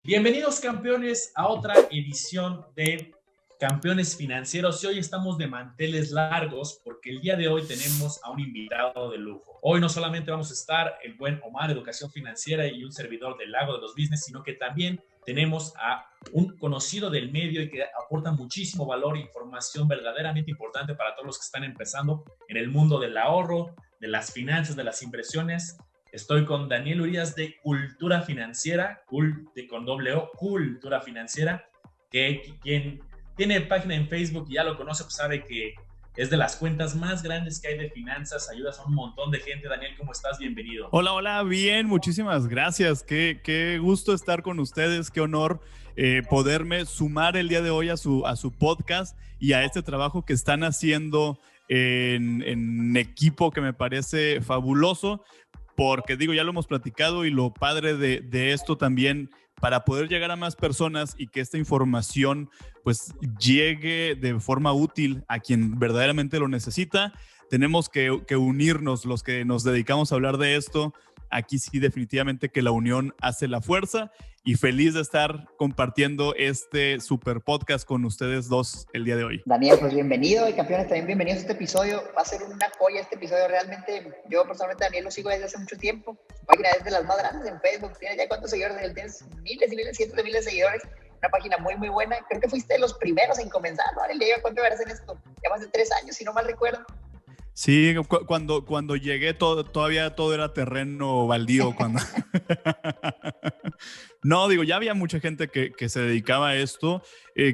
Bienvenidos campeones a otra edición de Campeones Financieros y hoy estamos de manteles largos porque el día de hoy tenemos a un invitado de lujo. Hoy no solamente vamos a estar el buen Omar, Educación Financiera y un servidor del Lago de los Business, sino que también tenemos a un conocido del medio y que aporta muchísimo valor e información verdaderamente importante para todos los que están empezando en el mundo del ahorro, de las finanzas, de las inversiones. Estoy con Daniel Urias de Cultura Financiera, con doble O, Cultura Financiera, que quien tiene página en Facebook y ya lo conoce, pues sabe que es de las cuentas más grandes que hay de finanzas, ayudas a un montón de gente. Daniel, ¿cómo estás? Bienvenido. Hola, bien, muchísimas gracias. Qué gusto estar con ustedes, qué honor poderme sumar el día de hoy a su podcast y a este trabajo que están haciendo en equipo que me parece fabuloso. Porque digo, ya lo hemos platicado y lo padre de esto también, para poder llegar a más personas y que esta información pues llegue de forma útil a quien verdaderamente lo necesita, tenemos que unirnos los que nos dedicamos a hablar de esto. Aquí sí definitivamente que la unión hace la fuerza y feliz de estar compartiendo este super podcast con ustedes dos el día de hoy. Daniel, pues bienvenido y campeones también bienvenidos a este episodio. Va a ser una joya este episodio, realmente. Yo personalmente Daniel lo sigo desde hace mucho tiempo. Su página es de las más grandes en Facebook. ¿Tiene ya cuántos seguidores? Tienes miles y miles, cientos de miles de seguidores. Una página muy, muy buena. Creo que fuiste de los primeros en comenzar, ¿no? Daniel, ¿cuánto verás en esto? Ya más de 3 años, si no mal recuerdo. Sí, cuando llegué todavía todo era terreno baldío. No, digo, ya había mucha gente que se dedicaba a esto.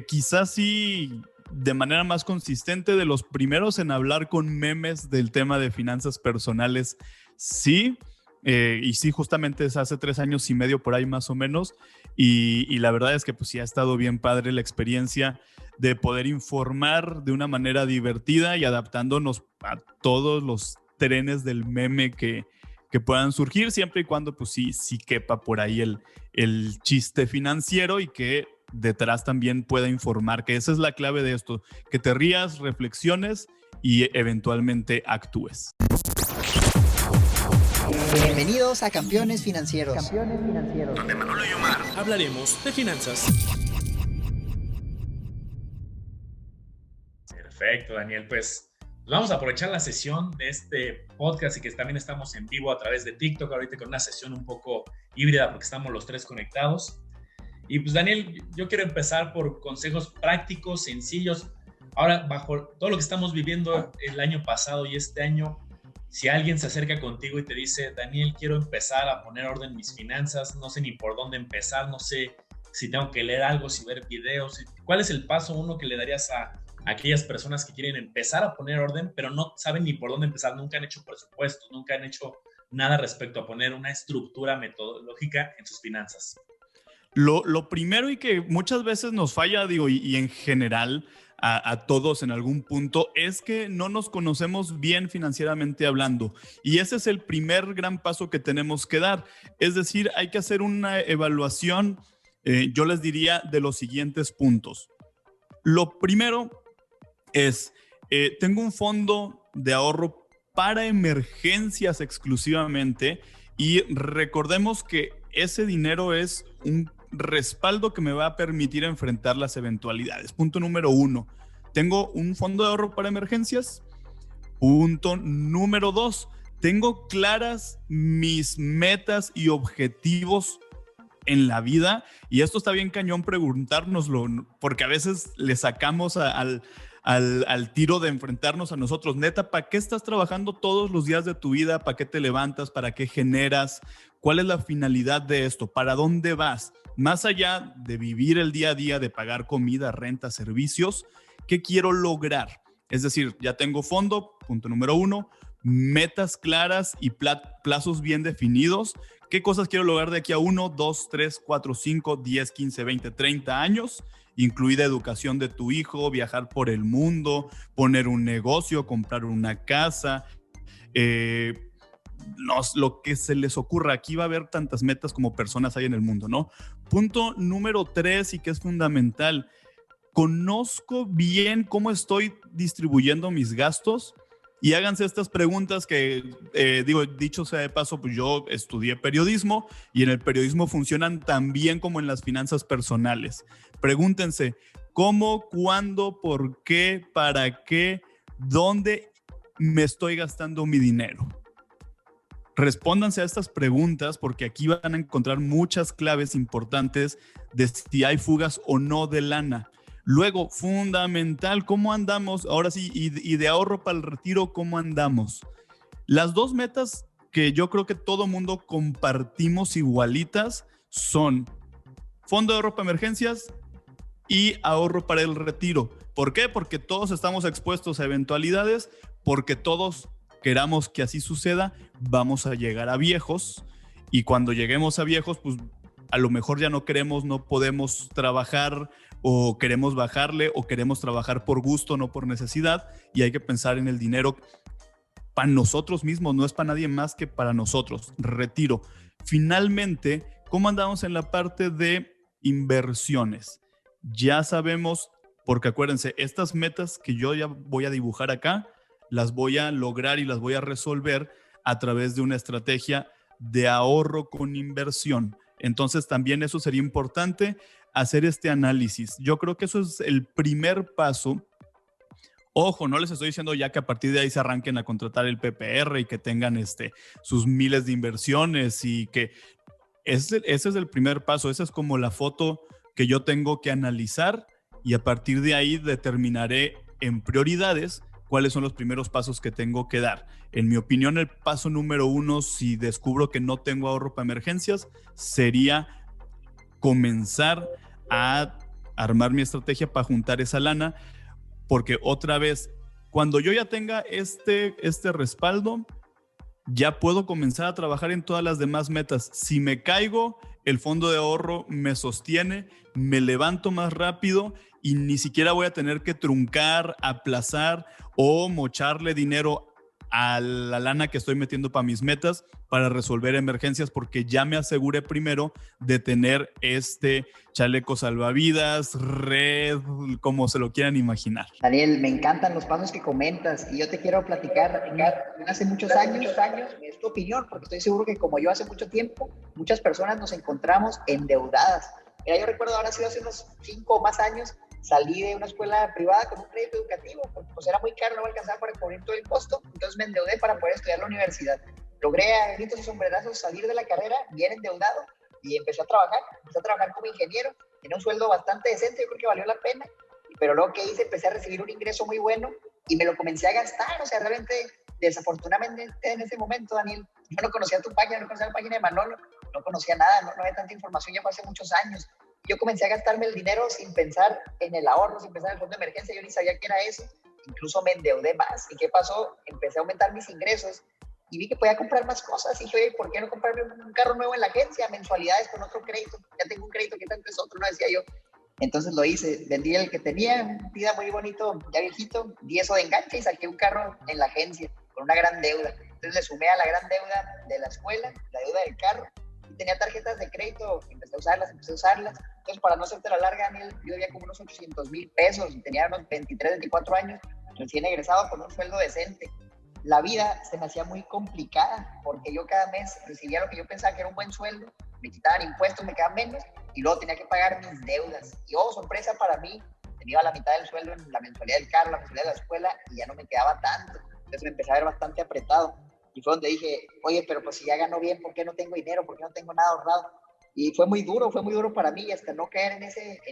Quizás sí, de manera más consistente, de los primeros en hablar con memes del tema de finanzas personales, sí. Y sí, justamente es hace 3 años y medio por ahí más o menos. Y la verdad es que pues sí ha estado bien padre la experiencia de poder informar de una manera divertida y adaptándonos a todos los trenes del meme que puedan surgir, siempre y cuando pues sí quepa por ahí el chiste financiero y que detrás también pueda informar, que esa es la clave de esto, que te rías, reflexiones y eventualmente actúes. Bienvenidos a Campeones Financieros. Campeones Financieros. Donde Manolo y Omar hablaremos de finanzas. Perfecto, Daniel. Pues vamos a aprovechar la sesión de este podcast y que también estamos en vivo a través de TikTok ahorita con una sesión un poco híbrida porque estamos los tres conectados. Y pues Daniel, yo quiero empezar por consejos prácticos, sencillos. Ahora, bajo todo lo que estamos viviendo el año pasado y este año, si alguien se acerca contigo y te dice, Daniel, quiero empezar a poner orden en mis finanzas, no sé ni por dónde empezar, no sé si tengo que leer algo, si ver videos, ¿cuál es el paso uno que le darías a aquellas personas que quieren empezar a poner orden, pero no saben ni por dónde empezar, nunca han hecho presupuestos, nunca han hecho nada respecto a poner una estructura metodológica en sus finanzas? Lo primero y que muchas veces nos falla, digo, y en general a todos en algún punto, es que no nos conocemos bien financieramente hablando. Y ese es el primer gran paso que tenemos que dar. Es decir, hay que hacer una evaluación, yo les diría, de los siguientes puntos. Lo primero es, tengo un fondo de ahorro para emergencias exclusivamente y recordemos que ese dinero es un respaldo que me va a permitir enfrentar las eventualidades. Punto número 1, tengo un fondo de ahorro para emergencias. Punto número 2, tengo claras mis metas y objetivos en la vida, y esto está bien cañón preguntárnoslo, porque a veces le sacamos al tiro de enfrentarnos a nosotros. Neta, ¿para qué estás trabajando todos los días de tu vida? ¿Para qué te levantas? ¿Para qué generas? ¿Cuál es la finalidad de esto? ¿Para dónde vas? Más allá de vivir el día a día, de pagar comida, renta, servicios, ¿qué quiero lograr? Es decir, ya tengo fondo, punto número 1, metas claras y plazos bien definidos. ¿Qué cosas quiero lograr de aquí a 1, 2, 3, 4, 5, 10, 15, 20, 30 años? Incluida educación de tu hijo, viajar por el mundo, poner un negocio, comprar una casa, lo que se les ocurra. Aquí va a haber tantas metas como personas hay en el mundo, ¿no? Punto número 3, y que es fundamental, conozco bien cómo estoy distribuyendo mis gastos. y háganse estas preguntas que, dicho sea de paso, pues yo estudié periodismo y en el periodismo funcionan tan bien como en las finanzas personales. Pregúntense, ¿cómo, cuándo, por qué, para qué, dónde me estoy gastando mi dinero? Respóndanse a estas preguntas porque aquí van a encontrar muchas claves importantes de si hay fugas o no de lana. Luego, fundamental, ¿cómo andamos? Ahora sí, y de ahorro para el retiro, ¿cómo andamos? Las dos metas que yo creo que todo mundo compartimos igualitas son fondo de ahorro para emergencias y ahorro para el retiro. ¿Por qué? Porque todos estamos expuestos a eventualidades, porque todos queramos que así suceda, vamos a llegar a viejos y cuando lleguemos a viejos, pues a lo mejor ya no queremos, no podemos trabajar o queremos bajarle o queremos trabajar por gusto, no por necesidad y hay que pensar en el dinero para nosotros mismos, no es para nadie más que para nosotros. Retiro. Finalmente, ¿cómo andamos en la parte de inversiones? Ya sabemos, porque acuérdense, estas metas que yo ya voy a dibujar acá, las voy a lograr y las voy a resolver a través de una estrategia de ahorro con inversión. Entonces también eso sería importante, hacer este análisis. Yo creo que eso es el primer paso. Ojo, no les estoy diciendo ya que a partir de ahí se arranquen a contratar el PPR y que tengan sus miles de inversiones y que ese es el primer paso. Esa es como la foto que yo tengo que analizar y a partir de ahí determinaré en prioridades cuáles son los primeros pasos que tengo que dar. En mi opinión, el paso número 1, si descubro que no tengo ahorro para emergencias, sería comenzar a armar mi estrategia para juntar esa lana, porque otra vez, cuando yo ya tenga este respaldo, ya puedo comenzar a trabajar en todas las demás metas. Si me caigo, el fondo de ahorro me sostiene, me levanto más rápido y ni siquiera voy a tener que truncar, aplazar o mocharle dinero a la lana que estoy metiendo para mis metas para resolver emergencias, porque ya me aseguré primero de tener chaleco salvavidas, red, como se lo quieran imaginar. Daniel, me encantan los pasos que comentas y yo te quiero platicar hace muchos años, es tu opinión, porque estoy seguro que como yo hace mucho tiempo, muchas personas nos encontramos endeudadas. Mira, yo recuerdo ahora sí hace unos 5 o más años, salí de una escuela privada con un crédito educativo, porque pues era muy caro, no me alcanzaba para cubrir todo el costo, entonces me endeudé para poder estudiar la universidad. Logré a gritos y sombrerazos salir de la carrera bien endeudado y empecé a trabajar como ingeniero, tenía un sueldo bastante decente, yo creo que valió la pena, pero luego que hice, empecé a recibir un ingreso muy bueno y me lo comencé a gastar, o sea, realmente, desafortunadamente en ese momento, Daniel, yo no conocía tu página, no conocía la página de Manolo, no conocía nada, no había tanta información, ya fue hace muchos años. Yo comencé a gastarme el dinero sin pensar en el ahorro, sin pensar en el fondo de emergencia, yo ni sabía qué era eso, incluso me endeudé más. ¿Y qué pasó? Empecé a aumentar mis ingresos y vi que podía comprar más cosas y dije, oye, ¿por qué no comprarme un carro nuevo en la agencia, mensualidades con otro crédito? Ya tengo un crédito, ¿qué tanto es otro? No decía yo. Entonces lo hice, vendí el que tenía, un Tida muy bonito, ya viejito, di eso de enganche y saqué un carro en la agencia con una gran deuda. Entonces le sumé a la gran deuda de la escuela, la deuda del carro, y tenía tarjetas de crédito, empecé a usarlas. Entonces, para no hacerte la larga, Daniel, yo debía como unos 800,000 pesos y tenía unos 23, 24 años, recién egresado con un sueldo decente. La vida se me hacía muy complicada porque yo cada mes recibía lo que yo pensaba que era un buen sueldo, me quitaban impuestos, me quedaban menos y luego tenía que pagar mis deudas. Y sorpresa para mí, tenía la mitad del sueldo en la mensualidad del carro, la mensualidad de la escuela y ya no me quedaba tanto. Entonces me empecé a ver bastante apretado. Y fue donde dije, oye, pero pues si ya gano bien, ¿por qué no tengo dinero? ¿Por qué no tengo nada ahorrado? Y fue muy duro para mí, hasta no caer en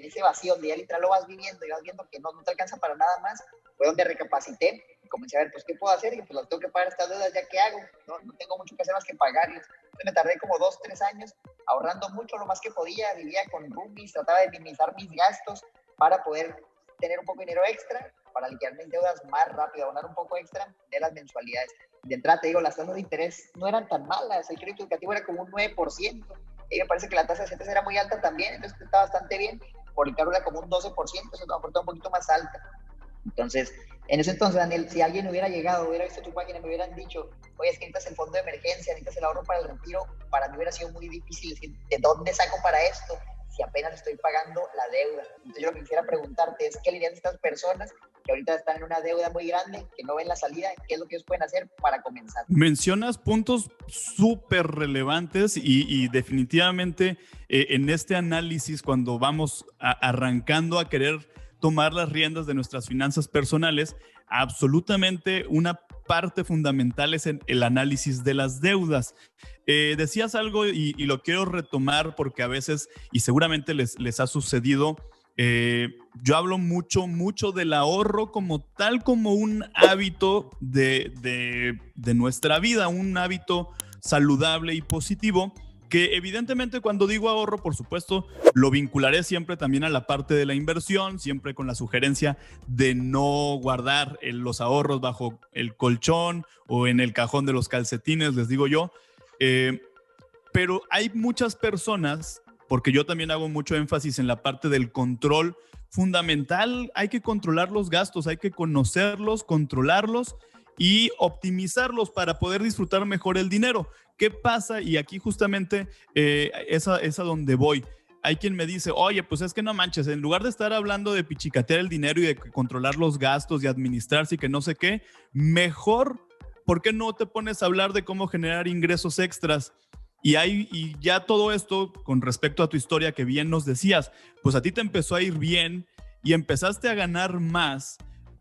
ese vacío donde ya literal lo vas viviendo y vas viendo que no te alcanza para nada más. Fue donde recapacité y comencé a ver, pues, ¿qué puedo hacer? Y pues, las tengo que pagar estas deudas, ¿ya qué hago? No tengo mucho que hacer más que pagarlas. Entonces me tardé como 2, 3 años ahorrando mucho, lo más que podía, vivía con roomies, trataba de minimizar mis gastos para poder tener un poco de dinero extra, para liquidar mis deudas más rápido, abonar un poco extra de las mensualidades. De entrada, te digo, las tasas de interés no eran tan malas, el crédito educativo era como un 9%, y me parece que la tasa de CETES era muy alta también, entonces está bastante bien, por el carro era como un 12%, eso me aportó un poquito más alta. Entonces, en ese entonces, Daniel, si alguien hubiera llegado, hubiera visto tu página, me hubieran dicho, oye, es que necesitas el fondo de emergencia, necesitas el ahorro para el retiro, para mí hubiera sido muy difícil decir, ¿de dónde saco para esto? si apenas estoy pagando la deuda? Entonces yo lo que quisiera preguntarte es, ¿qué le dirías a estas personas que ahorita están en una deuda muy grande, que no ven la salida? ¿Qué es lo que ellos pueden hacer para comenzar? Mencionas puntos súper relevantes y definitivamente en este análisis, cuando vamos arrancando a querer tomar las riendas de nuestras finanzas personales, absolutamente una parte fundamental es el análisis de las deudas. Decías algo y lo quiero retomar porque a veces, y seguramente les ha sucedido, yo hablo mucho del ahorro como tal, como un hábito de nuestra vida, un hábito saludable y positivo, que evidentemente cuando digo ahorro, por supuesto, lo vincularé siempre también a la parte de la inversión, siempre con la sugerencia de no guardar los ahorros bajo el colchón o en el cajón de los calcetines, les digo yo. Pero hay muchas personas, porque yo también hago mucho énfasis en la parte del control fundamental, hay que controlar los gastos, hay que conocerlos, controlarlos y optimizarlos para poder disfrutar mejor el dinero. ¿Qué pasa? Y aquí justamente es a donde voy. Hay quien me dice, oye, pues es que no manches, en lugar de estar hablando de pichicatear el dinero y de controlar los gastos y administrarse y que no sé qué, mejor, ¿por qué no te pones a hablar de cómo generar ingresos extras? Y ya todo esto, con respecto a tu historia que bien nos decías, pues a ti te empezó a ir bien y empezaste a ganar más,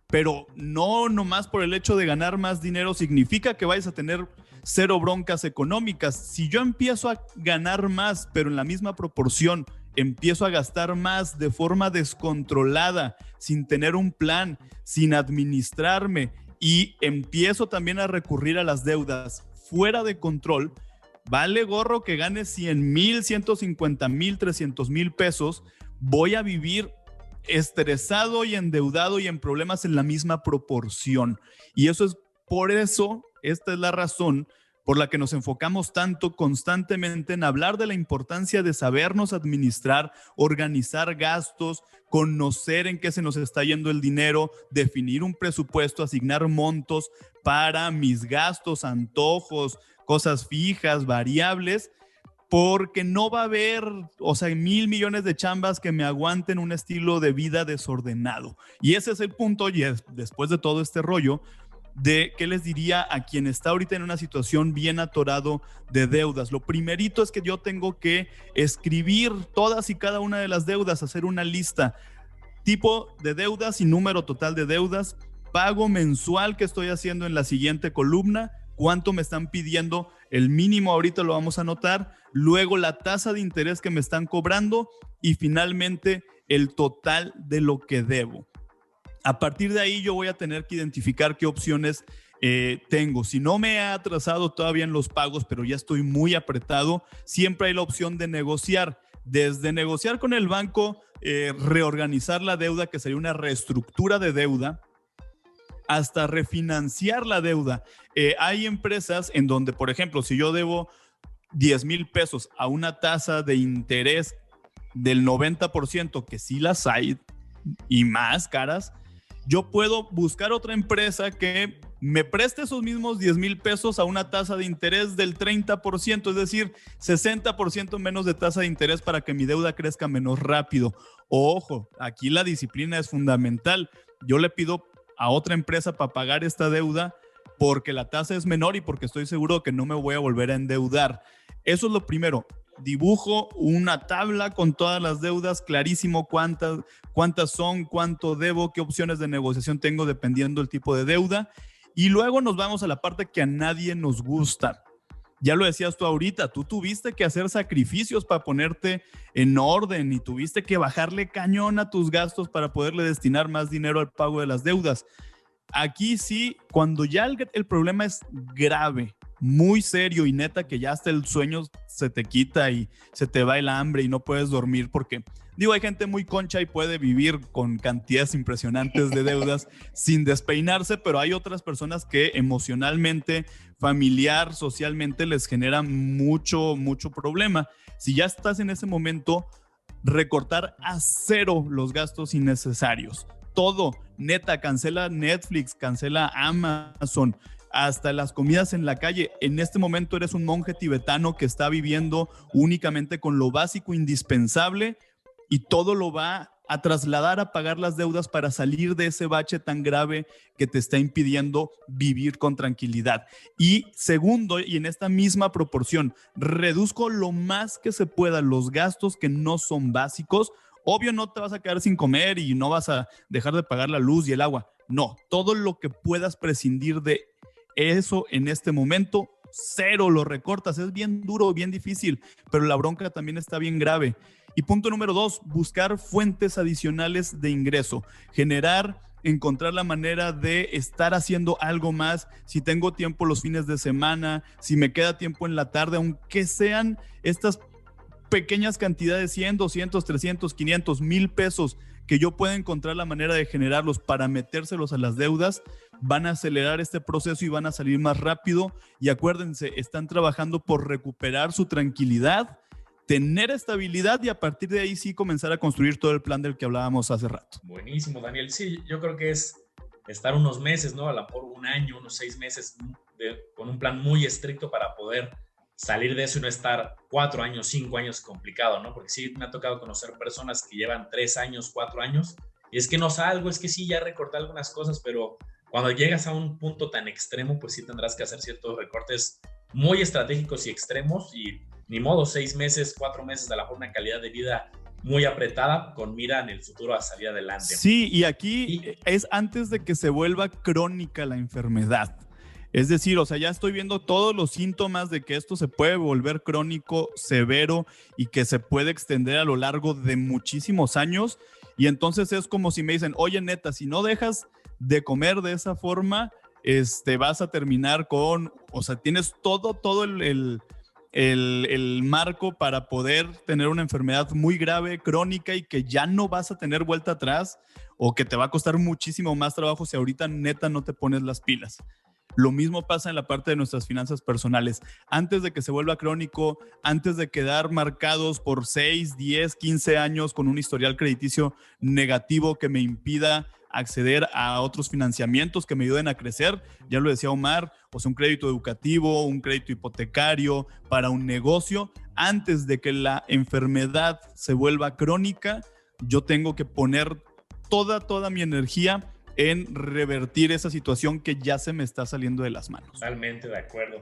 pero no nomás por el hecho de ganar más dinero significa que vayas a tener cero broncas económicas. Si yo empiezo a ganar más, pero en la misma proporción, empiezo a gastar más de forma descontrolada, sin tener un plan, sin administrarme, y empiezo también a recurrir a las deudas fuera de control, vale gorro que gane 100,000, 150,000, 300,000 pesos, voy a vivir estresado y endeudado y en problemas en la misma proporción. Y eso es por eso, esta es la razón por la que nos enfocamos tanto constantemente en hablar de la importancia de sabernos administrar, organizar gastos, conocer en qué se nos está yendo el dinero, definir un presupuesto, asignar montos para mis gastos, antojos, cosas fijas, variables, porque no va a haber, 1,000 millones de chambas que me aguanten un estilo de vida desordenado. Y ese es el punto, y después de todo este rollo, de qué les diría a quien está ahorita en una situación bien atorado de deudas. Lo primerito es que yo tengo que escribir todas y cada una de las deudas, hacer una lista, tipo de deudas y número total de deudas, pago mensual que estoy haciendo en la siguiente columna, cuánto me están pidiendo, el mínimo ahorita lo vamos a anotar, luego la tasa de interés que me están cobrando y finalmente el total de lo que debo. A partir de ahí yo voy a tener que identificar qué opciones tengo. Si no me he atrasado todavía en los pagos, pero ya estoy muy apretado, siempre hay la opción de negociar. Desde negociar con el banco, reorganizar la deuda, que sería una reestructura de deuda, hasta refinanciar la deuda. Hay empresas en donde, por ejemplo, si yo debo 10,000 pesos a una tasa de interés del 90%, que sí las hay y más caras, yo puedo buscar otra empresa que me preste esos mismos 10,000 pesos a una tasa de interés del 30%, es decir, 60% menos de tasa de interés para que mi deuda crezca menos rápido. Ojo, aquí la disciplina es fundamental. Yo le pido a otra empresa para pagar esta deuda porque la tasa es menor y porque estoy seguro que no me voy a volver a endeudar. Eso es lo primero. Dibujo una tabla con todas las deudas, clarísimo cuántas son, cuánto debo, qué opciones de negociación tengo dependiendo del tipo de deuda. Y luego nos vamos a la parte que a nadie nos gusta. Ya lo decías tú ahorita, tú tuviste que hacer sacrificios para ponerte en orden y tuviste que bajarle cañón a tus gastos para poderle destinar más dinero al pago de las deudas. Aquí sí, cuando ya el problema es grave, muy serio y neta, que ya hasta el sueño se te quita y se te va el hambre y no puedes dormir porque, hay gente muy concha y puede vivir con cantidades impresionantes de deudas sin despeinarse, pero hay otras personas que emocionalmente, familiar, socialmente les genera mucho problema. Si ya estás en ese momento, recortar a cero los gastos innecesarios. Todo, neta, cancela Netflix, cancela Amazon, hasta las comidas en la calle. En este momento eres un monje tibetano que está viviendo únicamente con lo básico, indispensable, y todo lo va a trasladar a pagar las deudas para salir de ese bache tan grave que te está impidiendo vivir con tranquilidad. Y segundo, y en esta misma proporción, reduzco lo más que se pueda los gastos que no son básicos. Obvio, no te vas a quedar sin comer y no vas a dejar de pagar la luz y el agua. No, todo lo que puedas prescindir de eso en este momento, cero lo recortas. Es bien duro, bien difícil, pero la bronca también está bien grave. Y punto número 2, buscar fuentes adicionales de ingreso, encontrar la manera de estar haciendo algo más. Si tengo tiempo los fines de semana, si me queda tiempo en la tarde, aunque sean estas pequeñas cantidades, 100, 200, 300, 500, 1,000 pesos, que yo pueda encontrar la manera de generarlos para metérselos a las deudas, van a acelerar este proceso y van a salir más rápido. Y acuérdense, están trabajando por recuperar su tranquilidad, tener estabilidad y a partir de ahí sí comenzar a construir todo el plan del que hablábamos hace rato. Buenísimo, Daniel. Sí, yo creo que es estar unos meses, ¿no? A lo mejor un año, unos 6 meses con un plan muy estricto para poder salir de eso y no estar 4 años, 5 años complicado, ¿no? Porque sí me ha tocado conocer personas que llevan 3 años, 4 años y es que no salgo, es que sí, ya recorté algunas cosas, pero cuando llegas a un punto tan extremo, pues sí tendrás que hacer ciertos recortes muy estratégicos y extremos y ni modo, 6 meses, 4 meses de la forma de calidad de vida muy apretada con mira en el futuro a salir adelante. Sí, y aquí es antes de que se vuelva crónica la enfermedad. Es decir, o sea, ya estoy viendo todos los síntomas de que esto se puede volver crónico, severo y que se puede extender a lo largo de muchísimos años. Y entonces es como si me dicen, oye, neta, si no dejas de comer de esa forma, vas a terminar con, o sea, tienes todo el marco para poder tener una enfermedad muy grave, crónica y que ya no vas a tener vuelta atrás o que te va a costar muchísimo más trabajo si ahorita neta no te pones las pilas. Lo mismo pasa en la parte de nuestras finanzas personales. Antes de que se vuelva crónico, antes de quedar marcados por 6, 10, 15 años con un historial crediticio negativo que me impida acceder a otros financiamientos que me ayuden a crecer, ya lo decía Omar, o sea, un crédito educativo, un crédito hipotecario para un negocio, antes de que la enfermedad se vuelva crónica, yo tengo que poner toda mi energía en revertir esa situación que ya se me está saliendo de las manos. Totalmente de acuerdo.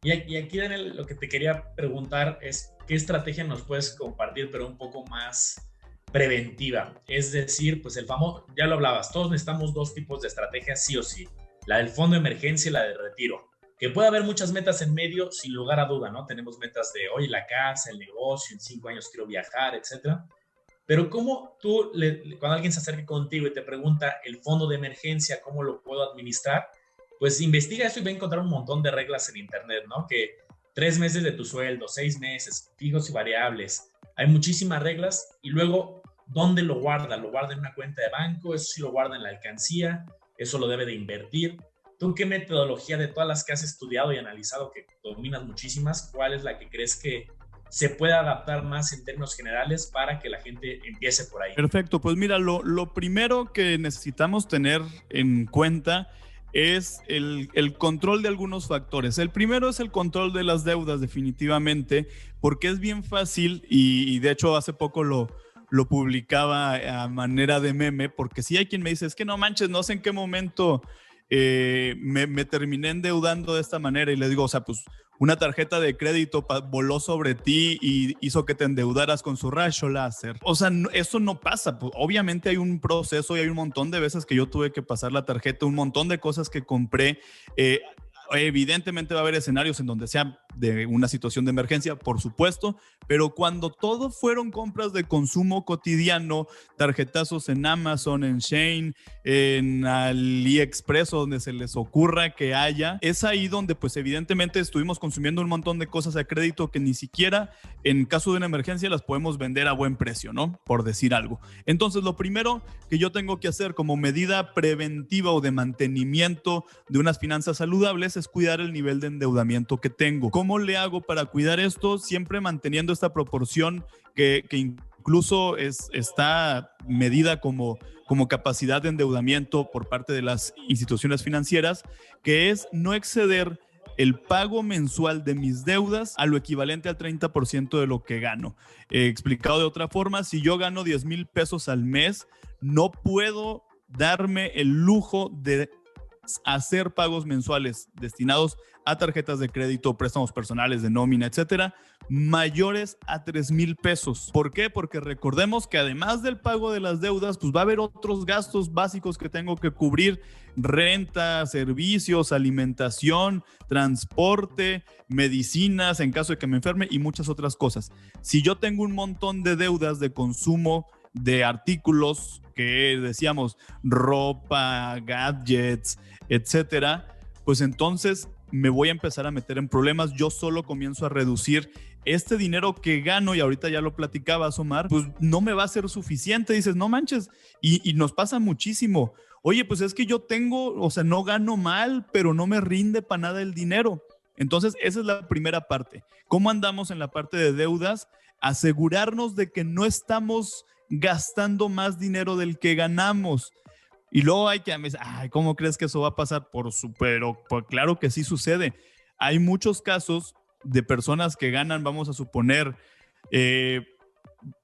Y aquí, Daniel, lo que te quería preguntar es ¿qué estrategia nos puedes compartir, pero un poco más preventiva? Es decir, pues el famoso, ya lo hablabas, todos necesitamos 2 tipos de estrategias sí o sí. La del fondo de emergencia y la de retiro. Que puede haber muchas metas en medio, sin lugar a duda, ¿no? Tenemos metas de hoy la casa, el negocio, en 5 años quiero viajar, etcétera. Pero ¿cómo tú, cuando alguien se acerque contigo y te pregunta el fondo de emergencia, cómo lo puedo administrar? Pues investiga eso y va a encontrar un montón de reglas en internet, ¿no? Que 3 meses de tu sueldo, 6 meses, fijos y variables. Hay muchísimas reglas y luego, ¿dónde lo guarda? ¿Lo guarda en una cuenta de banco? ¿Eso sí lo guarda en la alcancía? ¿Eso lo debe de invertir? ¿Tú qué metodología de todas las que has estudiado y analizado, que dominas muchísimas, cuál es la que crees que se puede adaptar más en términos generales para que la gente empiece por ahí? Perfecto, pues mira, lo primero que necesitamos tener en cuenta es el control de algunos factores. El primero es el control de las deudas, definitivamente, porque es bien fácil y de hecho hace poco lo publicaba a manera de meme, porque sí hay quien me dice, es que no manches, no sé en qué momento me terminé endeudando de esta manera, y les digo, o sea, pues una tarjeta de crédito voló sobre ti y hizo que te endeudaras con su rayo láser. O sea, eso no pasa. Pues, obviamente hay un proceso y hay un montón de veces que yo tuve que pasar la tarjeta, un montón de cosas que compré. Evidentemente va a haber escenarios en donde sea de una situación de emergencia, por supuesto, pero cuando todo fueron compras de consumo cotidiano, tarjetazos en Amazon, en Shein, en AliExpress, o donde se les ocurra que haya, es ahí donde pues evidentemente estuvimos consumiendo un montón de cosas a crédito que ni siquiera en caso de una emergencia las podemos vender a buen precio, ¿no? Por decir algo. Entonces, lo primero que yo tengo que hacer como medida preventiva o de mantenimiento de unas finanzas saludables es cuidar el nivel de endeudamiento que tengo. ¿Cómo le hago para cuidar esto? Siempre manteniendo esta proporción que incluso está medida como capacidad de endeudamiento por parte de las instituciones financieras, que es no exceder el pago mensual de mis deudas a lo equivalente al 30% de lo que gano. Explicado de otra forma, si yo gano 10,000 pesos al mes, no puedo darme el lujo de hacer pagos mensuales destinados a tarjetas de crédito, préstamos personales de nómina, etcétera, mayores a 3,000 pesos. ¿Por qué? Porque recordemos que además del pago de las deudas, pues va a haber otros gastos básicos que tengo que cubrir: renta, servicios, alimentación, transporte, medicinas en caso de que me enferme y muchas otras cosas. Si yo tengo un montón de deudas de consumo de artículos que decíamos ropa, gadgets, etcétera, pues entonces me voy a empezar a meter en problemas. Yo solo comienzo a reducir este dinero que gano, y ahorita ya lo platicabas, Omar, pues no me va a ser suficiente. Dices, no manches, y nos pasa muchísimo. Oye, pues es que yo tengo, o sea, no gano mal, pero no me rinde para nada el dinero. Entonces, esa es la primera parte. ¿Cómo andamos en la parte de deudas? Asegurarnos de que no estamos gastando más dinero del que ganamos. Y luego hay que decir, ay, ¿cómo crees que eso va a pasar? Pero claro que sí sucede. Hay muchos casos de personas que ganan, vamos a suponer,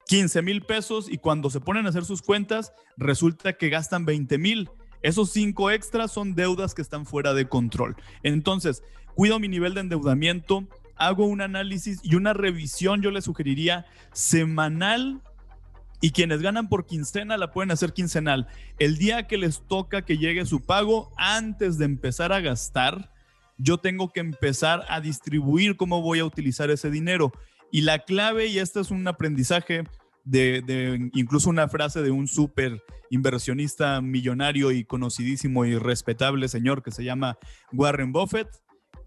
15,000 pesos, y cuando se ponen a hacer sus cuentas, resulta que gastan 20,000. Esos 5 extras son deudas que están fuera de control. Entonces, cuido mi nivel de endeudamiento, hago un análisis y una revisión, yo les sugeriría semanal, y quienes ganan por quincena la pueden hacer quincenal. El día que les toca que llegue su pago, antes de empezar a gastar, yo tengo que empezar a distribuir cómo voy a utilizar ese dinero. Y la clave, y este es un aprendizaje de incluso una frase de un súper inversionista millonario y conocidísimo y respetable señor que se llama Warren Buffett,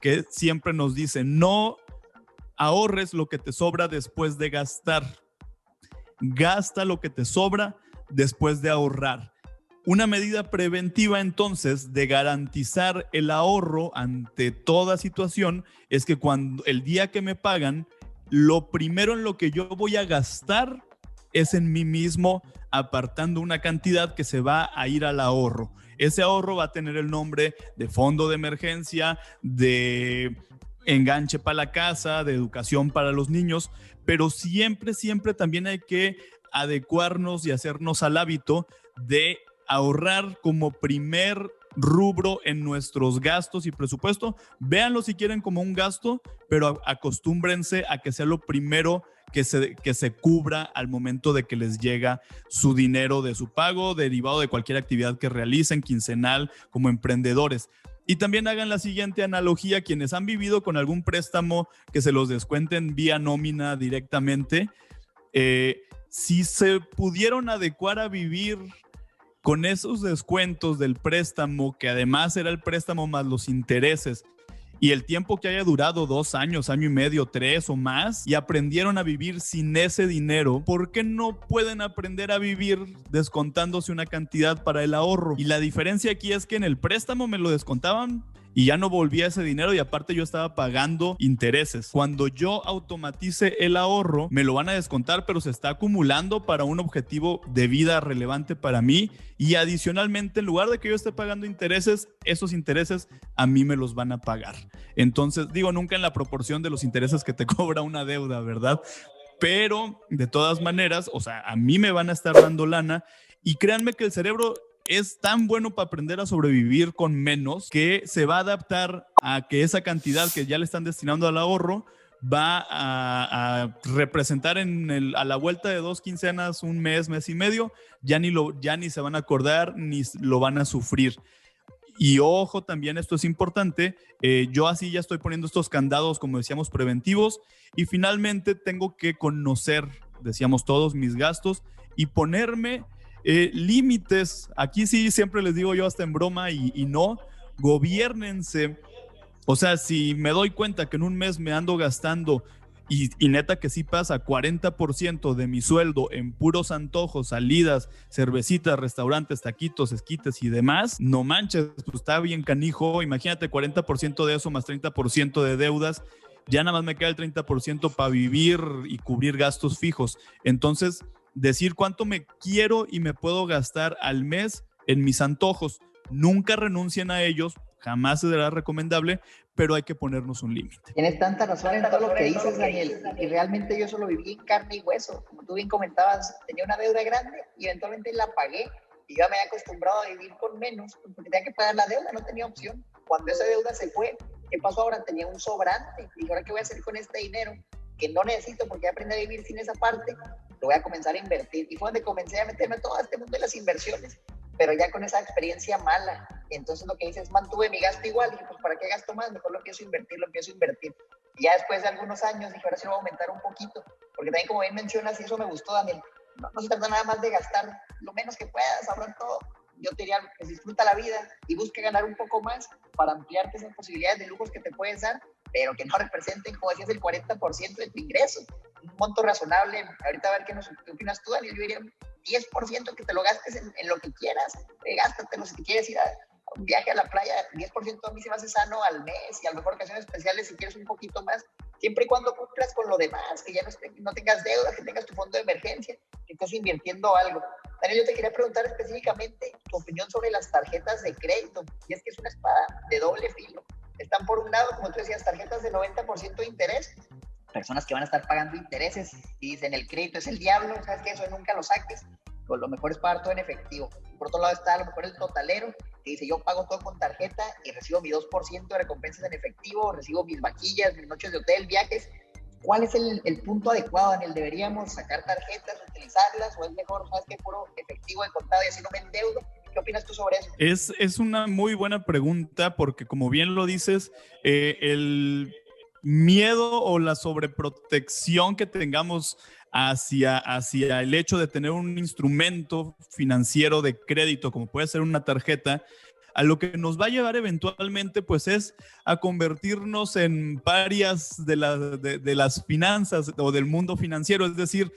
que siempre nos dice: no ahorres lo que te sobra después de gastar. Gasta lo que te sobra después de ahorrar. Una medida preventiva, entonces, de garantizar el ahorro ante toda situación es que cuando el día que me pagan, lo primero en lo que yo voy a gastar es en mí mismo, apartando una cantidad que se va a ir al ahorro. Ese ahorro va a tener el nombre de fondo de emergencia, de enganche para la casa, de educación para los niños, pero siempre también hay que adecuarnos y hacernos al hábito de ahorrar como primer rubro en nuestros gastos y presupuesto. Véanlo si quieren como un gasto, pero acostúmbrense a que sea lo primero que se cubra al momento de que les llega su dinero de su pago, derivado de cualquier actividad que realicen, quincenal, como emprendedores. Y también hagan la siguiente analogía: quienes han vivido con algún préstamo que se los descuenten vía nómina directamente, si se pudieron adecuar a vivir con esos descuentos del préstamo, que además era el préstamo más los intereses, y el tiempo que haya durado 2 años, año y medio, 3 o más, y aprendieron a vivir sin ese dinero, ¿por qué no pueden aprender a vivir descontándose una cantidad para el ahorro? Y la diferencia aquí es que en el préstamo me lo descontaban y ya no volvía ese dinero, y aparte yo estaba pagando intereses. Cuando yo automatice el ahorro, me lo van a descontar, pero se está acumulando para un objetivo de vida relevante para mí, y adicionalmente, en lugar de que yo esté pagando intereses, esos intereses a mí me los van a pagar. Entonces, digo, nunca en la proporción de los intereses que te cobra una deuda, ¿verdad? Pero de todas maneras, o sea, a mí me van a estar dando lana, y créanme que el cerebro es tan bueno para aprender a sobrevivir con menos, que se va a adaptar a que esa cantidad que ya le están destinando al ahorro va a representar a la vuelta de 2 quincenas, un mes, mes y medio, ya ni se van a acordar ni lo van a sufrir. Y ojo, también esto es importante, yo así ya estoy poniendo estos candados, como decíamos, preventivos, y finalmente tengo que conocer, decíamos todos, mis gastos y ponerme límites. Aquí sí siempre les digo yo, hasta en broma, y no, gobiérnense. O sea, si me doy cuenta que en un mes me ando gastando, y neta que sí pasa, 40% de mi sueldo en puros antojos, salidas, cervecitas, restaurantes, taquitos, esquites y demás, no manches, pues está bien canijo. Imagínate 40% de eso más 30% de deudas, ya nada más me queda el 30% para vivir y cubrir gastos fijos. Entonces, decir cuánto me quiero y me puedo gastar al mes en mis antojos. Nunca renuncien a ellos, jamás será recomendable, pero hay que ponernos un límite. Tienes tanta razón en todo lo que dices, Daniel, y realmente yo eso lo viví en carne y hueso. Como tú bien comentabas, tenía una deuda grande y eventualmente la pagué, y yo me había acostumbrado a vivir con menos porque tenía que pagar la deuda, no tenía opción. Cuando esa deuda se fue, ¿qué pasó ahora? Tenía un sobrante, y ahora, ¿qué voy a hacer con este dinero que no necesito porque ya aprendí a vivir sin esa parte? Lo voy a comenzar a invertir, y fue donde comencé a meterme en todo este mundo de las inversiones, pero ya con esa experiencia mala. Entonces lo que hice es mantuve mi gasto igual. Dije, pues ¿para qué gasto más? Mejor lo empiezo a invertir. Y ya después de algunos años dije, ahora sí lo voy a aumentar un poquito, porque también, como bien mencionas, y eso me gustó, Daniel, no se trata nada más de gastar lo menos que puedas, ahorrar todo. Yo te diría, pues disfruta la vida y busca ganar un poco más para ampliarte esas posibilidades de lujos que te puedes dar, pero que no representen, como decías, el 40% de tu ingreso. Un monto razonable. Ahorita a ver qué opinas tú, Daniel. Yo diría 10% que te lo gastes en lo que quieras. Gástatelo si te quieres ir a un viaje a la playa. 10% a mí se me hace sano al mes, y a lo mejor ocasiones especiales si quieres un poquito más, siempre y cuando cumplas con lo demás, que ya no tengas deuda, que tengas tu fondo de emergencia, que estés invirtiendo algo. Daniel, yo te quería preguntar específicamente tu opinión sobre las tarjetas de crédito, y es que es una espada de doble filo. Están por un lado, como tú decías, tarjetas de 90% de interés, personas que van a estar pagando intereses y dicen el crédito es el diablo, sabes que eso nunca lo saques, pues lo mejor es pagar todo en efectivo. Por otro lado está a lo mejor el totalero, que dice yo pago todo con tarjeta y recibo mi 2% de recompensas en efectivo, recibo mis vaquillas, mis noches de hotel, viajes. ¿Cuál es el punto adecuado, Daniel? ¿Deberíamos sacar tarjetas, utilizarlas, o es mejor, sabes que puro efectivo de contado y así no me endeudo? ¿Qué opinas tú sobre eso? Es una muy buena pregunta, porque como bien lo dices, el miedo o la sobreprotección que tengamos hacia el hecho de tener un instrumento financiero de crédito, como puede ser una tarjeta, a lo que nos va a llevar eventualmente, pues, es a convertirnos en parias de las finanzas o del mundo financiero. Es decir,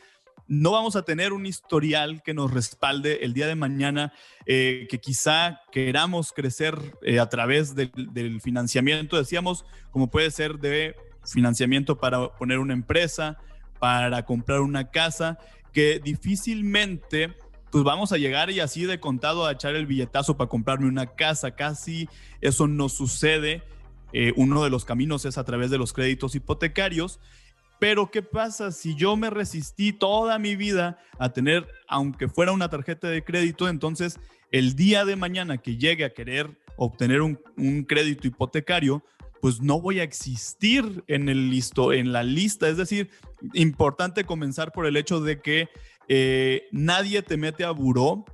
no vamos a tener un historial que nos respalde el día de mañana, que quizá queramos crecer a través del financiamiento, decíamos, como puede ser de financiamiento para poner una empresa, para comprar una casa, que difícilmente pues vamos a llegar y así de contado a echar el billetazo para comprarme una casa. Casi eso no sucede. Uno de los caminos es a través de los créditos hipotecarios. Pero ¿qué pasa si yo me resistí toda mi vida a tener, aunque fuera una tarjeta de crédito? Entonces, el día de mañana que llegue a querer obtener un crédito hipotecario, pues no voy a existir en la lista. Es decir, importante comenzar por el hecho de que nadie te mete a buró.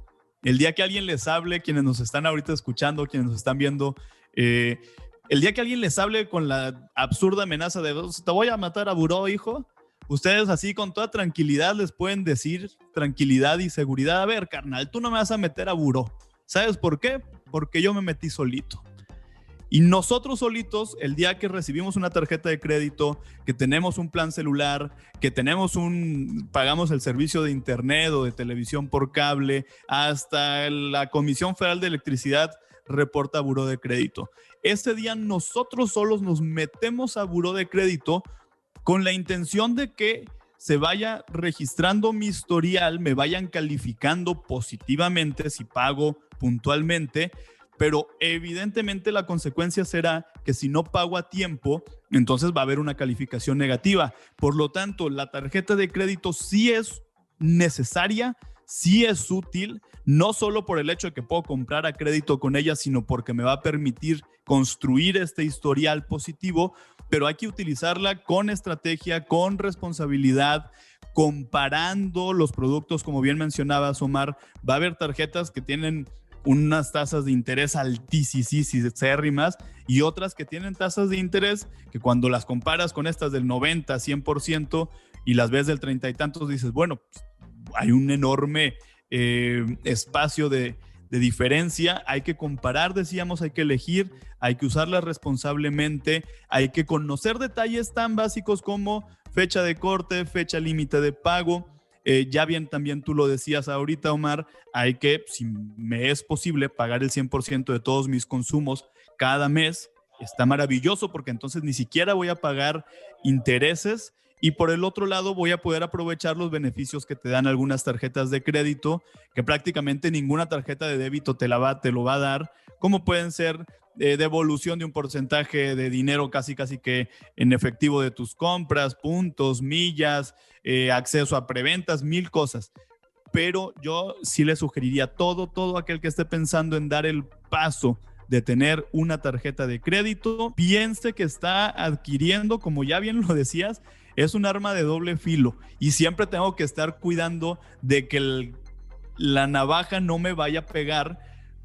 El día que alguien les hable, quienes nos están ahorita escuchando, quienes nos están viendo, el día que alguien les hable con la absurda amenaza de te voy a matar a buró, hijo, ustedes así con toda tranquilidad les pueden decir, tranquilidad y seguridad, a ver, carnal, tú no me vas a meter a buró. ¿Sabes por qué? Porque yo me metí solito. Y nosotros solitos, el día que recibimos una tarjeta de crédito, que tenemos un plan celular, que pagamos el servicio de internet o de televisión por cable, hasta la Comisión Federal de Electricidad reporta buró de crédito. Ese día nosotros solos nos metemos a buró de crédito con la intención de que se vaya registrando mi historial, me vayan calificando positivamente si pago puntualmente, pero evidentemente la consecuencia será que si no pago a tiempo, entonces va a haber una calificación negativa. Por lo tanto, la tarjeta de crédito sí es necesaria, sí es útil, no solo por el hecho de que puedo comprar a crédito con ella, sino porque me va a permitir construir este historial positivo, pero hay que utilizarla con estrategia, con responsabilidad, comparando los productos, como bien mencionabas, Omar. Va a haber tarjetas que tienen unas tasas de interés altísimas y otras que tienen tasas de interés que cuando las comparas con estas del 90, 100% y las ves del 30 y tantos, dices, bueno, pues, hay un enorme espacio de diferencia. Hay que comparar, decíamos, hay que elegir, hay que usarlas responsablemente, hay que conocer detalles tan básicos como fecha de corte, fecha límite de pago. Ya bien, también tú lo decías ahorita, Omar, hay que, si me es posible, pagar el 100% de todos mis consumos cada mes. Está maravilloso porque entonces ni siquiera voy a pagar intereses Y por el otro lado voy a poder aprovechar los beneficios que te dan algunas tarjetas de crédito, que prácticamente ninguna tarjeta de débito te lo va a dar, como pueden ser devolución de un porcentaje de dinero casi que en efectivo de tus compras, puntos, millas, acceso a preventas, 1000 cosas. Pero yo sí le sugeriría todo aquel que esté pensando en dar el paso de tener una tarjeta de crédito, piense que está adquiriendo, como ya bien lo decías, es un arma de doble filo y siempre tengo que estar cuidando de que la navaja no me vaya a pegar,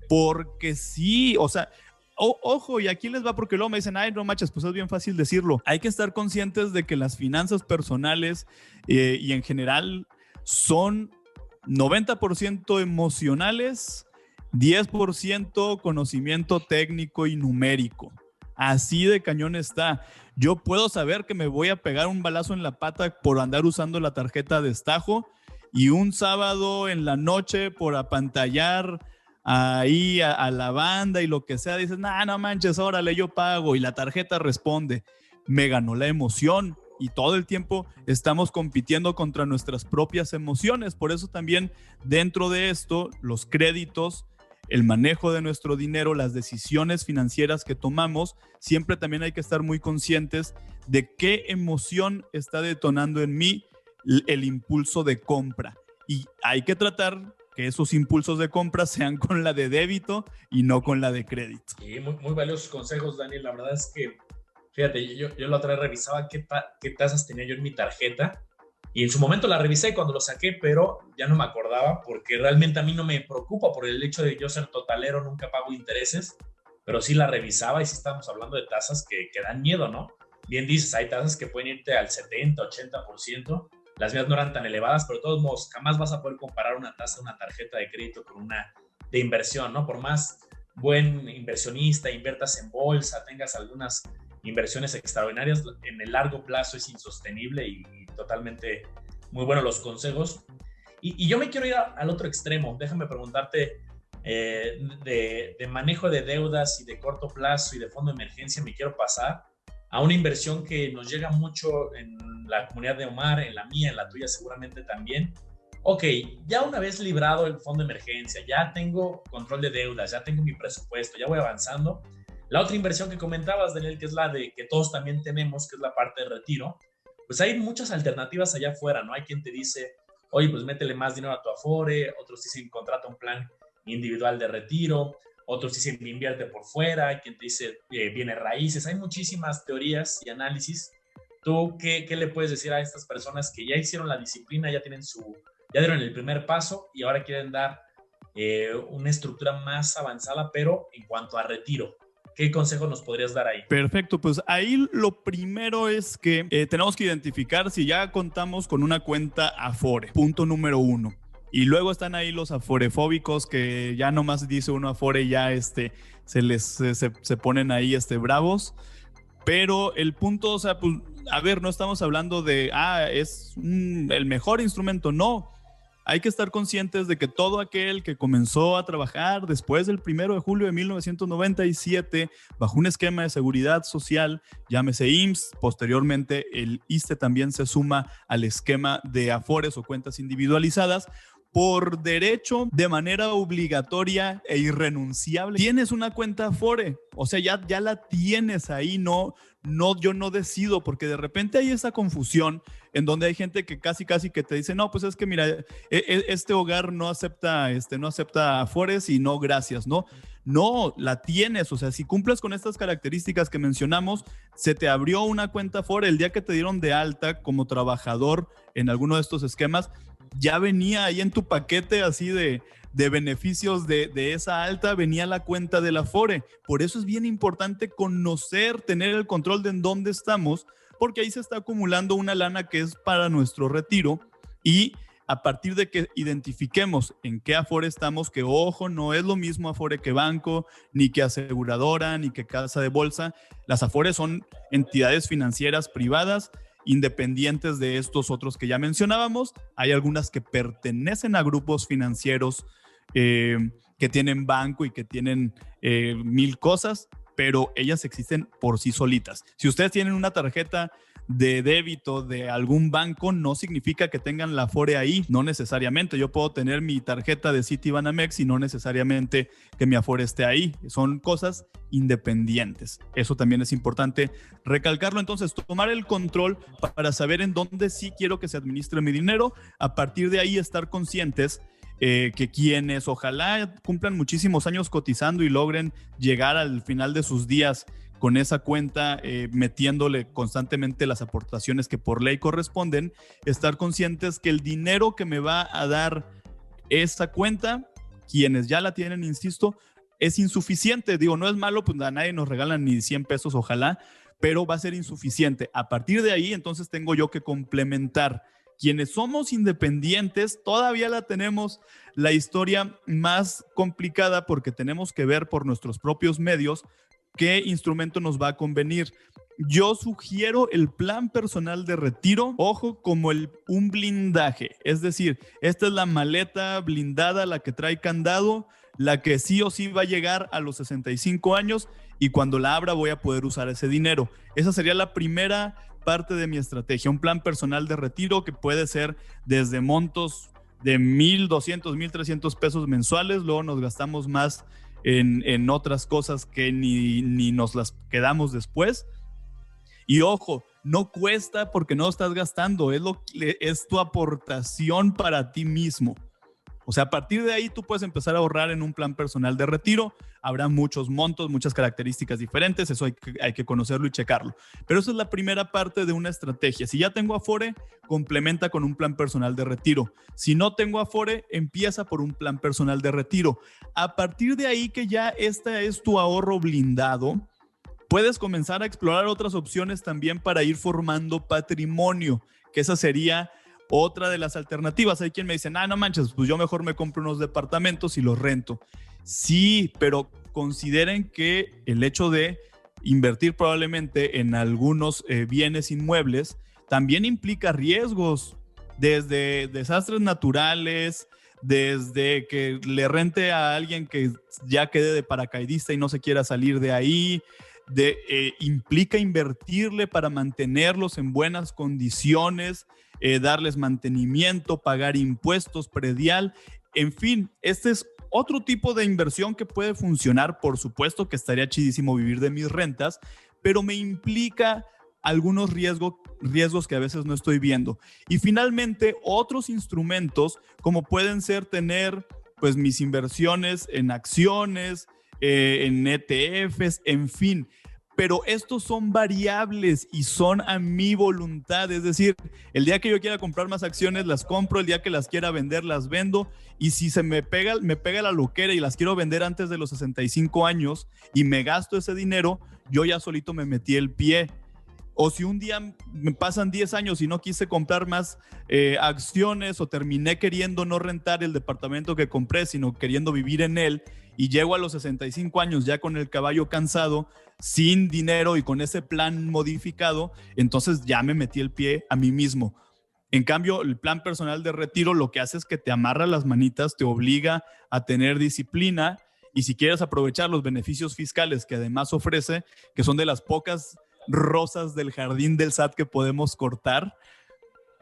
porque sí, o sea, ojo, y aquí les va porque luego me dicen, ay, no manches, pues es bien fácil decirlo. Hay que estar conscientes de que las finanzas personales y en general son 90% emocionales, 10% conocimiento técnico y numérico. Así de cañón está. Yo puedo saber que me voy a pegar un balazo en la pata por andar usando la tarjeta de estajo, y un sábado en la noche por apantallar ahí a la banda y lo que sea, dices, no manches, órale, yo pago, y la tarjeta responde. Me ganó la emoción. Y todo el tiempo estamos compitiendo contra nuestras propias emociones. Por eso también dentro de esto, los créditos, el manejo de nuestro dinero, las decisiones financieras que tomamos, siempre también hay que estar muy conscientes de qué emoción está detonando en mí el impulso de compra. Y hay que tratar que esos impulsos de compra sean con la de débito y no con la de crédito. Sí, muy valiosos consejos, Daniel. La verdad es que, fíjate, yo la otra vez revisaba qué tasas tenía yo en mi tarjeta, y en su momento la revisé cuando lo saqué, pero ya no me acordaba, porque realmente a mí no me preocupa por el hecho de yo ser totalero, nunca pago intereses, pero sí la revisaba y sí estamos hablando de tasas que dan miedo, ¿no? Bien dices, hay tasas que pueden irte al 70, 80%, las mías no eran tan elevadas, pero de todos modos, jamás vas a poder comparar una tasa de una tarjeta de crédito con una de inversión, ¿no? Por más buen inversionista, inviertas en bolsa, tengas algunas inversiones extraordinarias, en el largo plazo es insostenible y totalmente muy buenos los consejos. Y yo me quiero ir al otro extremo. Déjame preguntarte de manejo de deudas y de corto plazo y de fondo de emergencia. Me quiero pasar a una inversión que nos llega mucho en la comunidad de Omar, en la mía, en la tuya seguramente también. Ok, ya una vez librado el fondo de emergencia, ya tengo control de deudas, ya tengo mi presupuesto, ya voy avanzando. La otra inversión que comentabas, Daniel, que es la de que todos también tenemos, que es la parte de retiro, pues hay muchas alternativas allá afuera, ¿no? Hay quien te dice, oye, pues métele más dinero a tu Afore, otros dicen, contrata un plan individual de retiro, otros dicen, invierte por fuera, hay quien te dice, bienes raíces. Hay muchísimas teorías y análisis. ¿Tú qué le puedes decir a estas personas que ya hicieron la disciplina, ya dieron el primer paso y ahora quieren dar una estructura más avanzada, pero en cuanto a retiro? ¿Qué consejo nos podrías dar ahí? Perfecto, pues ahí lo primero es que tenemos que identificar si ya contamos con una cuenta Afore, punto número 1. Y luego están ahí los aforefóbicos que ya nomás dice uno Afore y ya se ponen ahí bravos. Pero el punto, o sea, pues, a ver, no estamos hablando de, es el mejor instrumento, no. Hay que estar conscientes de que todo aquel que comenzó a trabajar después del 1 de julio de 1997 bajo un esquema de seguridad social, llámese IMSS, posteriormente el ISSSTE también se suma al esquema de Afores o cuentas individualizadas, por derecho, de manera obligatoria e irrenunciable, tienes una cuenta Afore. O sea, ya la tienes ahí, yo no decido, porque de repente hay esa confusión en donde hay gente que casi que te dice, no, pues es que mira, este hogar no acepta Afores y no, gracias, ¿no? No, la tienes, o sea, si cumples con estas características que mencionamos, se te abrió una cuenta Afore el día que te dieron de alta como trabajador en alguno de estos esquemas. Ya venía ahí en tu paquete así de beneficios de esa alta, venía la cuenta de la Afore. Por eso es bien importante conocer, tener el control de en dónde estamos, porque ahí se está acumulando una lana que es para nuestro retiro, y a partir de que identifiquemos en qué Afore estamos, que ojo, no es lo mismo Afore que banco, ni que aseguradora, ni que casa de bolsa. Las Afores son entidades financieras privadas independientes de estos otros que ya mencionábamos. Hay algunas que pertenecen a grupos financieros que tienen banco y que tienen 1000 cosas, pero ellas existen por sí solitas. Si ustedes tienen una tarjeta de débito de algún banco no significa que tengan la Afore ahí, no necesariamente. Yo puedo tener mi tarjeta de Citibanamex y no necesariamente que mi Afore esté ahí. Son cosas independientes. Eso también es importante recalcarlo. Entonces, tomar el control para saber en dónde sí quiero que se administre mi dinero. A partir de ahí, estar conscientes que quienes ojalá cumplan muchísimos años cotizando y logren llegar al final de sus días con esa cuenta, metiéndole constantemente las aportaciones que por ley corresponden, estar conscientes que el dinero que me va a dar esa cuenta, quienes ya la tienen, insisto, es insuficiente. Digo, no es malo, pues a nadie nos regalan ni 100 pesos, ojalá, pero va a ser insuficiente. A partir de ahí, entonces tengo yo que complementar. Quienes somos independientes, todavía la tenemos la historia más complicada porque tenemos que ver por nuestros propios medios qué instrumento nos va a convenir. Yo sugiero el plan personal de retiro, ojo, como un blindaje. Es decir, esta es la maleta blindada, la que trae candado, la que sí o sí va a llegar a los 65 años y cuando la abra voy a poder usar ese dinero. Esa sería la primera parte de mi estrategia, un plan personal de retiro que puede ser desde montos de 1,200, 1,300 pesos mensuales, luego nos gastamos más en otras cosas que ni nos las quedamos después. Y ojo, no cuesta porque no estás gastando, es tu aportación para ti mismo. O sea, a partir de ahí tú puedes empezar a ahorrar en un plan personal de retiro. Habrá muchos montos, muchas características diferentes, eso hay que conocerlo y checarlo. Pero esa es la primera parte de una estrategia. Si ya tengo Afore, complementa con un plan personal de retiro. Si no tengo Afore, empieza por un plan personal de retiro. A partir de ahí que ya este es tu ahorro blindado, puedes comenzar a explorar otras opciones también para ir formando patrimonio, que esa sería otra de las alternativas. Hay quien me dice, no manches, pues yo mejor me compro unos departamentos y los rento. Sí, pero consideren que el hecho de invertir probablemente en algunos bienes inmuebles también implica riesgos, desde desastres naturales, desde que le rente a alguien que ya quede de paracaidista y no se quiera salir de ahí, implica invertirle para mantenerlos en buenas condiciones, darles mantenimiento, pagar impuestos, predial, en fin, este es otro tipo de inversión que puede funcionar. Por supuesto que estaría chidísimo vivir de mis rentas, pero me implica algunos riesgos que a veces no estoy viendo. Y finalmente, otros instrumentos como pueden ser tener pues mis inversiones en acciones, en ETFs, en fin. Pero estos son variables y son a mi voluntad. Es decir, el día que yo quiera comprar más acciones, las compro. El día que las quiera vender, las vendo. Y si se me pega la loquera y las quiero vender antes de los 65 años y me gasto ese dinero, yo ya solito me metí el pie. O si un día me pasan 10 años y no quise comprar más acciones o terminé queriendo no rentar el departamento que compré, sino queriendo vivir en él, y llego a los 65 años ya con el caballo cansado, sin dinero y con ese plan modificado, entonces ya me metí el pie a mí mismo. En cambio, el plan personal de retiro lo que hace es que te amarra las manitas, te obliga a tener disciplina, y si quieres aprovechar los beneficios fiscales que además ofrece, que son de las pocas rosas del jardín del SAT que podemos cortar,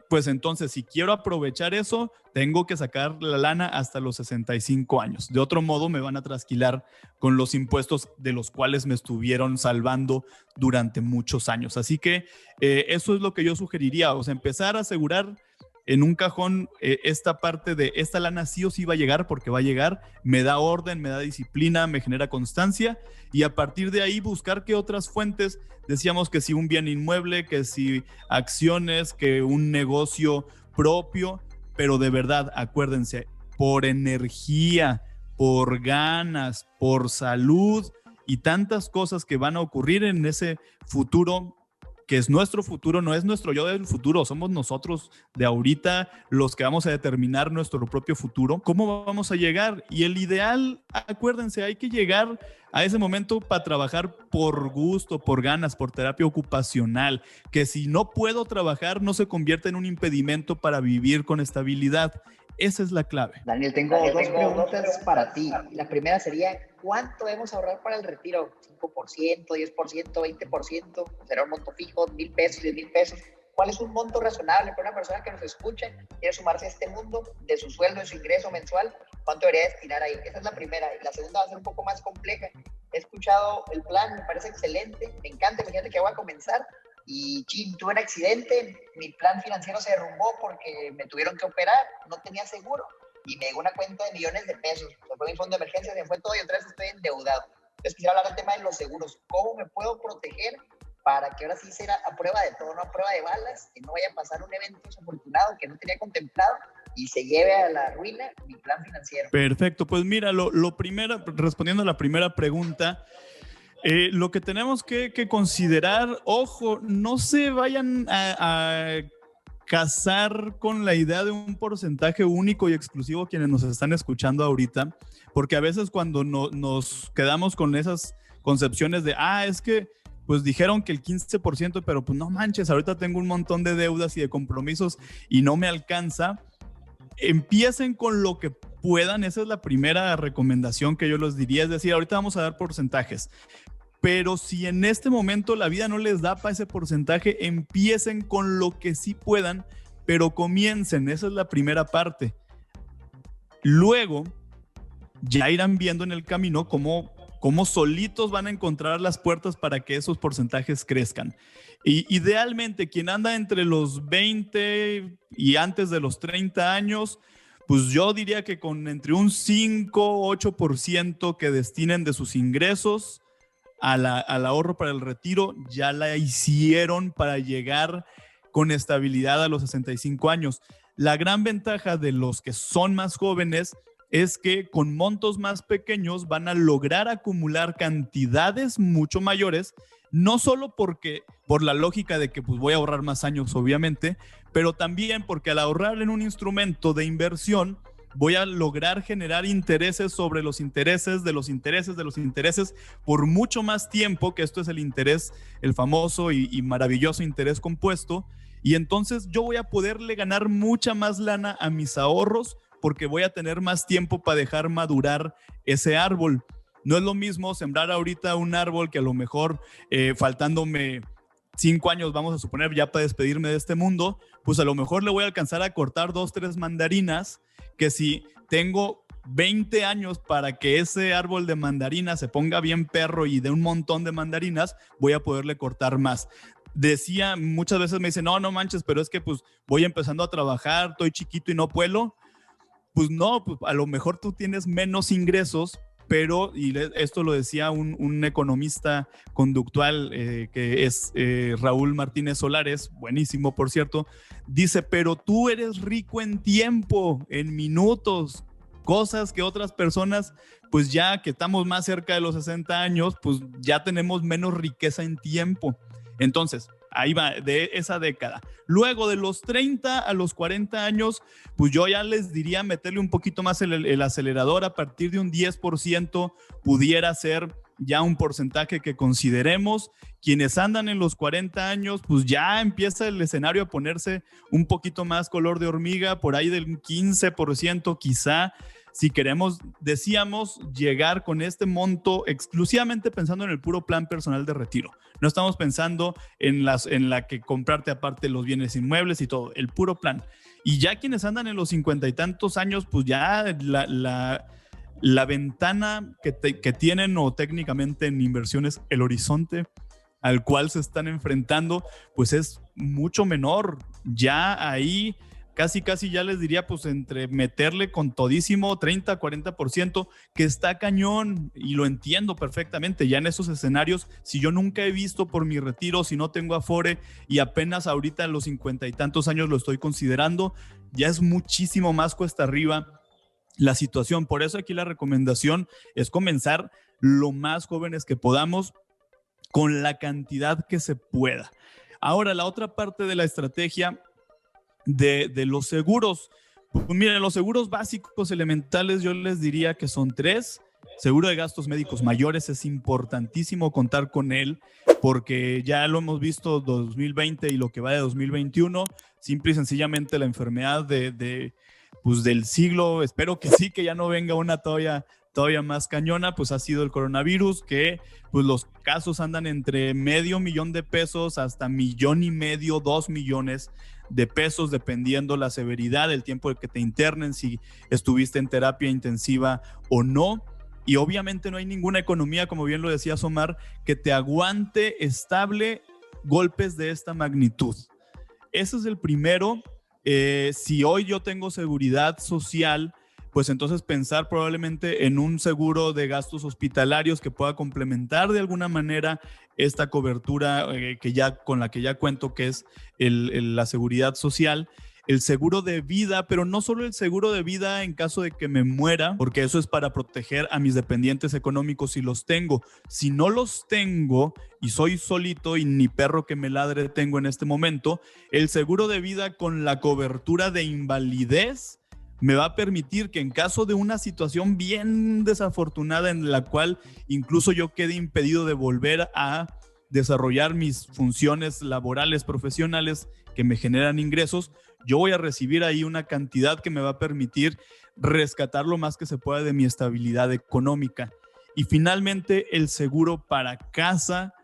pues entonces si quiero aprovechar eso, tengo que sacar la lana hasta los 65 años. De otro modo me van a trasquilar con los impuestos de los cuales me estuvieron salvando durante muchos años. Así que eso es lo que yo sugeriría, o sea, empezar a asegurar en un cajón esta parte de esta lana sí o sí va a llegar, porque va a llegar, me da orden, me da disciplina, me genera constancia, y a partir de ahí buscar qué otras fuentes. Decíamos que si un bien inmueble, que si acciones, que un negocio propio, pero de verdad, acuérdense, por energía, por ganas, por salud y tantas cosas que van a ocurrir en ese futuro, que es nuestro futuro, no es nuestro yo del futuro, somos nosotros de ahorita los que vamos a determinar nuestro propio futuro. ¿Cómo vamos a llegar? Y el ideal, acuérdense, hay que llegar a ese momento para trabajar por gusto, por ganas, por terapia ocupacional, que si no puedo trabajar no se convierta en un impedimento para vivir con estabilidad. Esa es la clave. Daniel, tengo dos preguntas para ti. La primera sería, ¿cuánto debemos ahorrar para el retiro? ¿5%, 10%, 20%? ¿Será un monto fijo, 1,000 pesos, 10,000 pesos? ¿Cuál es un monto razonable para una persona que nos escucha, quiere sumarse a este mundo de su sueldo, de su ingreso mensual? ¿Cuánto debería destinar ahí? Esa es la primera. Y la segunda va a ser un poco más compleja. He escuchado el plan, me parece excelente, me encanta. Imagínate que voy a comenzar y tuve un accidente, mi plan financiero se derrumbó porque me tuvieron que operar, no tenía seguro y me llegó una cuenta de millones de pesos. Se fue mi fondo de emergencia, se fue todo y otra vez estoy endeudado. Entonces quisiera hablar del tema de los seguros. ¿Cómo me puedo proteger para que ahora sí sea a prueba de todo, no a prueba de balas, que no vaya a pasar un evento desafortunado que no tenía contemplado y se lleve a la ruina mi plan financiero? Perfecto, pues mira, lo primero, respondiendo a la primera pregunta, lo que tenemos que considerar, ojo, no se vayan a casar con la idea de un porcentaje único y exclusivo quienes nos están escuchando ahorita, porque a veces cuando nos quedamos con esas concepciones de, es que pues dijeron que el 15%, pero pues no manches, ahorita tengo un montón de deudas y de compromisos y no me alcanza. Empiecen con lo que puedan, esa es la primera recomendación que yo les diría, es decir, ahorita vamos a dar porcentajes, pero si en este momento la vida no les da para ese porcentaje, empiecen con lo que sí puedan, pero comiencen, esa es la primera parte. Luego, ya irán viendo en el camino cómo solitos van a encontrar las puertas para que esos porcentajes crezcan. Y idealmente, quien anda entre los 20 y antes de los 30 años, pues yo diría que con entre un 5-8% que destinen de sus ingresos al ahorro para el retiro, ya la hicieron para llegar con estabilidad a los 65 años. La gran ventaja de los que son más jóvenes es que con montos más pequeños van a lograr acumular cantidades mucho mayores, no solo por la lógica de que pues voy a ahorrar más años, obviamente, pero también porque al ahorrar en un instrumento de inversión, voy a lograr generar intereses sobre los intereses de los intereses de los intereses por mucho más tiempo, que esto es el interés, el famoso y maravilloso interés compuesto, y entonces yo voy a poderle ganar mucha más lana a mis ahorros porque voy a tener más tiempo para dejar madurar ese árbol. No es lo mismo sembrar ahorita un árbol que a lo mejor faltándome 5 años, vamos a suponer, ya para despedirme de este mundo, pues a lo mejor le voy a alcanzar a cortar 2-3 mandarinas, que si tengo 20 años para que ese árbol de mandarinas se ponga bien perro y de un montón de mandarinas, voy a poderle cortar más. Decía, muchas veces me dicen, no manches, pero es que pues voy empezando a trabajar, estoy chiquito y no puedo. Pues no, pues a lo mejor tú tienes menos ingresos, pero, y esto lo decía un economista conductual que es Raúl Martínez Solares, buenísimo por cierto, dice, pero tú eres rico en tiempo, en minutos, cosas que otras personas, pues ya que estamos más cerca de los 60 años, pues ya tenemos menos riqueza en tiempo. Entonces, ahí va, de esa década. Luego de los 30 a los 40 años, pues yo ya les diría meterle un poquito más el acelerador. A partir de un 10% pudiera ser ya un porcentaje que consideremos. Quienes andan en los 40 años, pues ya empieza el escenario a ponerse un poquito más color de hormiga, por ahí del 15% quizá. Si queremos, decíamos, llegar con este monto exclusivamente pensando en el puro plan personal de retiro. No estamos pensando en la que comprarte aparte los bienes inmuebles y todo, el puro plan. Y ya quienes andan en los 50 y tantos años, pues ya la ventana que tienen o técnicamente en inversiones, el horizonte al cual se están enfrentando, pues es mucho menor. Ya ahí casi ya les diría, pues entre meterle con todísimo 30-40%, que está cañón, y lo entiendo perfectamente. Ya en esos escenarios, si yo nunca he visto por mi retiro, si no tengo Afore y apenas ahorita en los 50 y tantos años lo estoy considerando, ya es muchísimo más cuesta arriba la situación. Por eso aquí la recomendación es comenzar lo más jóvenes que podamos, con la cantidad que se pueda. Ahora, la otra parte de la estrategia de los seguros, pues miren, los seguros básicos elementales yo les diría que son 3. Seguro de gastos médicos mayores, es importantísimo contar con él, porque ya lo hemos visto 2020 y lo que va de 2021, simple y sencillamente la enfermedad de pues del siglo, espero que sí, que ya no venga una todavía más cañona, pues ha sido el coronavirus, que pues los casos andan entre $500,000 hasta $1.500,000, 2 millones de pesos, dependiendo la severidad, el tiempo de que te internen, si estuviste en terapia intensiva o no. Y obviamente no hay ninguna economía, como bien lo decía Omar, que te aguante estable golpes de esta magnitud. Ese es el primero. Si hoy yo tengo seguridad social, pues entonces pensar probablemente en un seguro de gastos hospitalarios que pueda complementar de alguna manera esta cobertura con la que ya cuento, que es la seguridad social. El seguro de vida, pero no solo el seguro de vida en caso de que me muera, porque eso es para proteger a mis dependientes económicos si los tengo. Si no los tengo y soy solito y ni perro que me ladre tengo en este momento, el seguro de vida con la cobertura de invalidez me va a permitir que en caso de una situación bien desafortunada en la cual incluso yo quede impedido de volver a desarrollar mis funciones laborales, profesionales que me generan ingresos, yo voy a recibir ahí una cantidad que me va a permitir rescatar lo más que se pueda de mi estabilidad económica. Y finalmente el seguro para casa,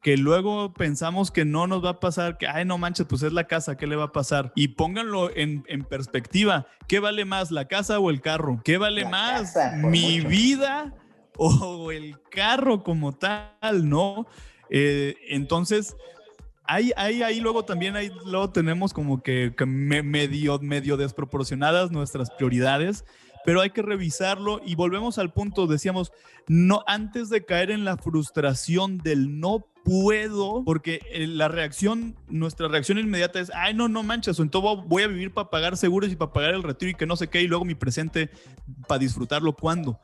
que luego pensamos que no nos va a pasar, que, ay, no manches, pues es la casa, ¿qué le va a pasar? Y pónganlo en perspectiva. ¿Qué vale más, la casa o el carro? ¿Qué vale La más, casa, mi mucho. vida o el carro como tal, ¿no? Entonces, ahí luego también luego tenemos como que medio desproporcionadas nuestras prioridades, pero hay que revisarlo y volvemos al punto, decíamos, no, antes de caer en la frustración del no puedo, porque nuestra reacción inmediata es, ay, no manches, entonces voy a vivir para pagar seguros y para pagar el retiro y que no sé qué, y luego mi presente para disfrutarlo, ¿cuándo?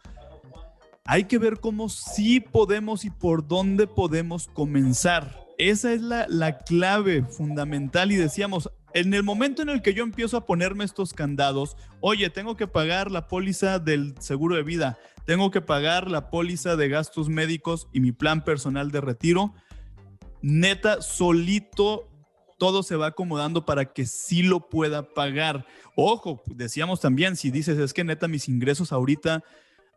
Hay que ver cómo sí podemos y por dónde podemos comenzar. Esa es la clave fundamental y decíamos, en el momento en el que yo empiezo a ponerme estos candados, oye, tengo que pagar la póliza del seguro de vida, tengo que pagar la póliza de gastos médicos y mi plan personal de retiro, neta, solito todo se va acomodando para que sí lo pueda pagar. Ojo, decíamos también, si dices, es que neta mis ingresos ahorita